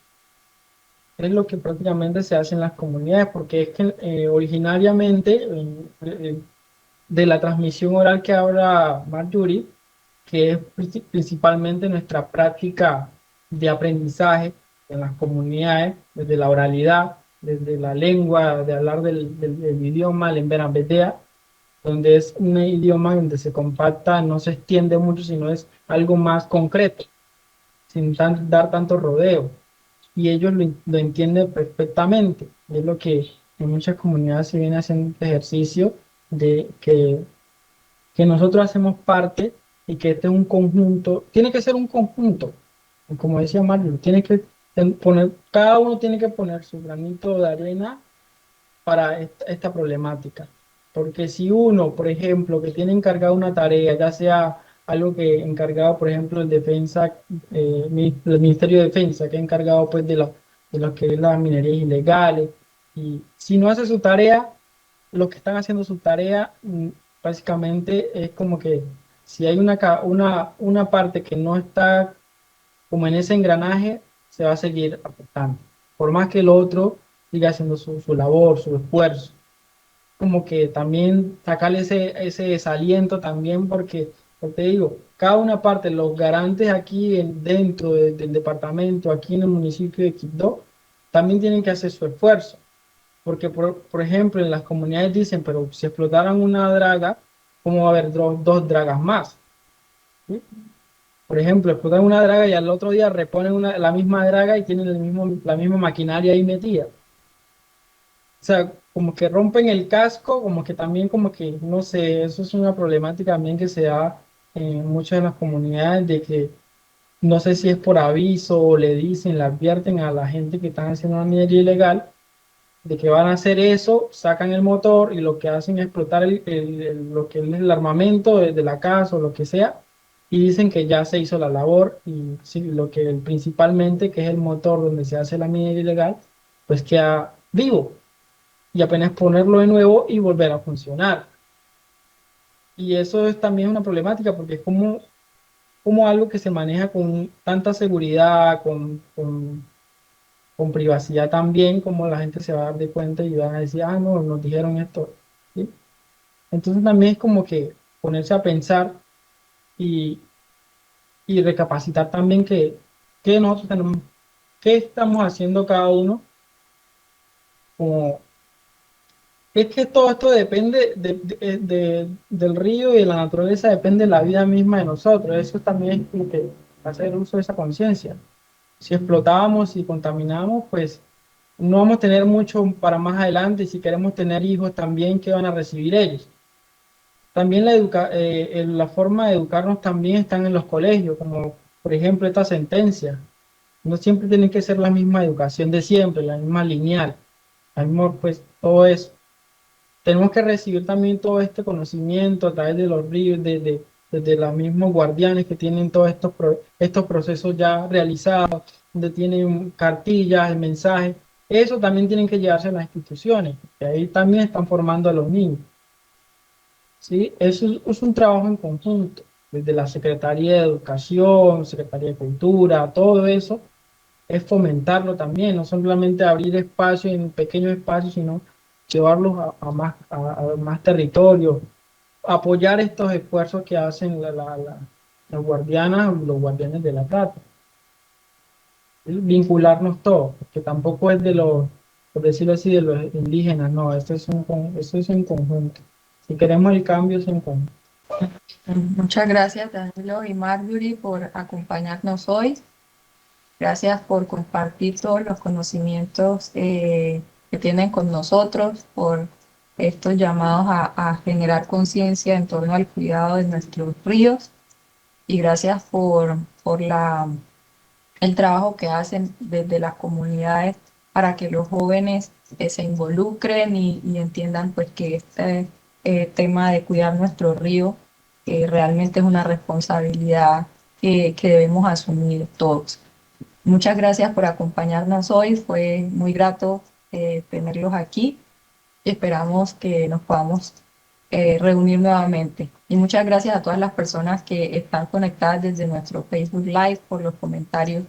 Es lo que prácticamente se hace en las comunidades, porque es que originariamente de la transmisión oral que habla Marjorie, que es principalmente nuestra práctica de aprendizaje en las comunidades, desde la oralidad, desde la lengua, de hablar del idioma, el Embera, donde es un idioma donde se compacta, no se extiende mucho, sino es algo más concreto, sin dar tanto rodeo. Y ellos lo entienden perfectamente. Es lo que en muchas comunidades se viene haciendo este ejercicio de que nosotros hacemos parte y que este es un conjunto, tiene que ser un conjunto, como decía Mario, tiene que poner, cada uno tiene que poner su granito de arena para esta problemática. Porque si uno, por ejemplo, que tiene encargado una tarea, ya sea algo que encargado, por ejemplo, el defensa, el Ministerio de Defensa, que es encargado pues de lo que es las minerías ilegales, y si no hace su tarea, los que están haciendo su tarea, básicamente es como que si hay una parte que no está como en ese engranaje, se va a seguir afectando. Por más que el otro siga haciendo su labor, su esfuerzo. Como que también sacarle ese desaliento también porque, como te digo, cada una parte, los garantes aquí dentro del departamento, aquí en el municipio de Quibdó, también tienen que hacer su esfuerzo. Porque, por ejemplo, en las comunidades dicen, pero si explotaran una draga, ¿cómo va a haber dos dragas más? ¿Sí? Por ejemplo, explotan una draga y al otro día reponen la misma draga y tienen la misma maquinaria ahí metida. O sea, como que rompen el casco, como que también, como que, no sé, eso es una problemática también que se da en muchas de las comunidades, de que no sé si es por aviso o le dicen, le advierten a la gente que están haciendo una minería ilegal, de que van a hacer eso, sacan el motor y lo que hacen es explotar lo que es el armamento de la casa o lo que sea, y dicen que ya se hizo la labor y sí, lo que principalmente, que es el motor donde se hace la minería ilegal, pues queda vivo y apenas ponerlo de nuevo y volver a funcionar. Y eso es también una problemática porque es como algo que se maneja con tanta seguridad, con privacidad también, como la gente se va a dar de cuenta y van a decir, ah, no, nos dijeron esto. ¿Sí? Entonces también es como que ponerse a pensar y, y recapacitar también que nosotros tenemos, qué estamos haciendo cada uno, como es que todo esto depende del río y de la naturaleza, depende de la vida misma de nosotros. Eso también es como que hacer uso de esa conciencia. Si explotábamos y contaminamos, pues no vamos a tener mucho para más adelante. Y si queremos tener hijos también, ¿qué van a recibir ellos? También la forma de educarnos también están en los colegios, como por ejemplo esta sentencia. No siempre tiene que ser la misma educación de siempre, la misma lineal, la misma, pues todo eso. Tenemos que recibir también todo este conocimiento a través de los ríos, de los mismos guardianes que tienen todos estos procesos ya realizados, donde tienen cartillas, mensajes. Eso también tienen que llevarse a las instituciones, que ahí también están formando a los niños. ¿Sí? Eso es un trabajo en conjunto, desde la Secretaría de Educación, Secretaría de Cultura, todo eso, es fomentarlo también, no solamente abrir espacios en pequeños espacios, sino llevarlos a más territorio, apoyar estos esfuerzos que hacen las guardianas, los guardianes de la plata, ¿sí? Vincularnos todos, porque tampoco es de los, por decirlo así, de los indígenas, no, esto es en conjunto. Si queremos el cambio, es en conjunto. Muchas gracias, Danilo y Marjorie, por acompañarnos hoy. Gracias por compartir todos los conocimientos que tienen con nosotros, por estos llamados a generar conciencia en torno al cuidado de nuestros ríos y gracias por el trabajo que hacen desde las comunidades para que los jóvenes se involucren y entiendan pues que este tema de cuidar nuestro río realmente es una responsabilidad que debemos asumir todos. Muchas gracias por acompañarnos hoy, fue muy grato tenerlos aquí y esperamos que nos podamos reunir nuevamente. Y muchas gracias a todas las personas que están conectadas desde nuestro Facebook Live por los comentarios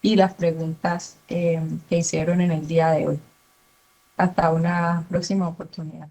y las preguntas que hicieron en el día de hoy. Hasta una próxima oportunidad.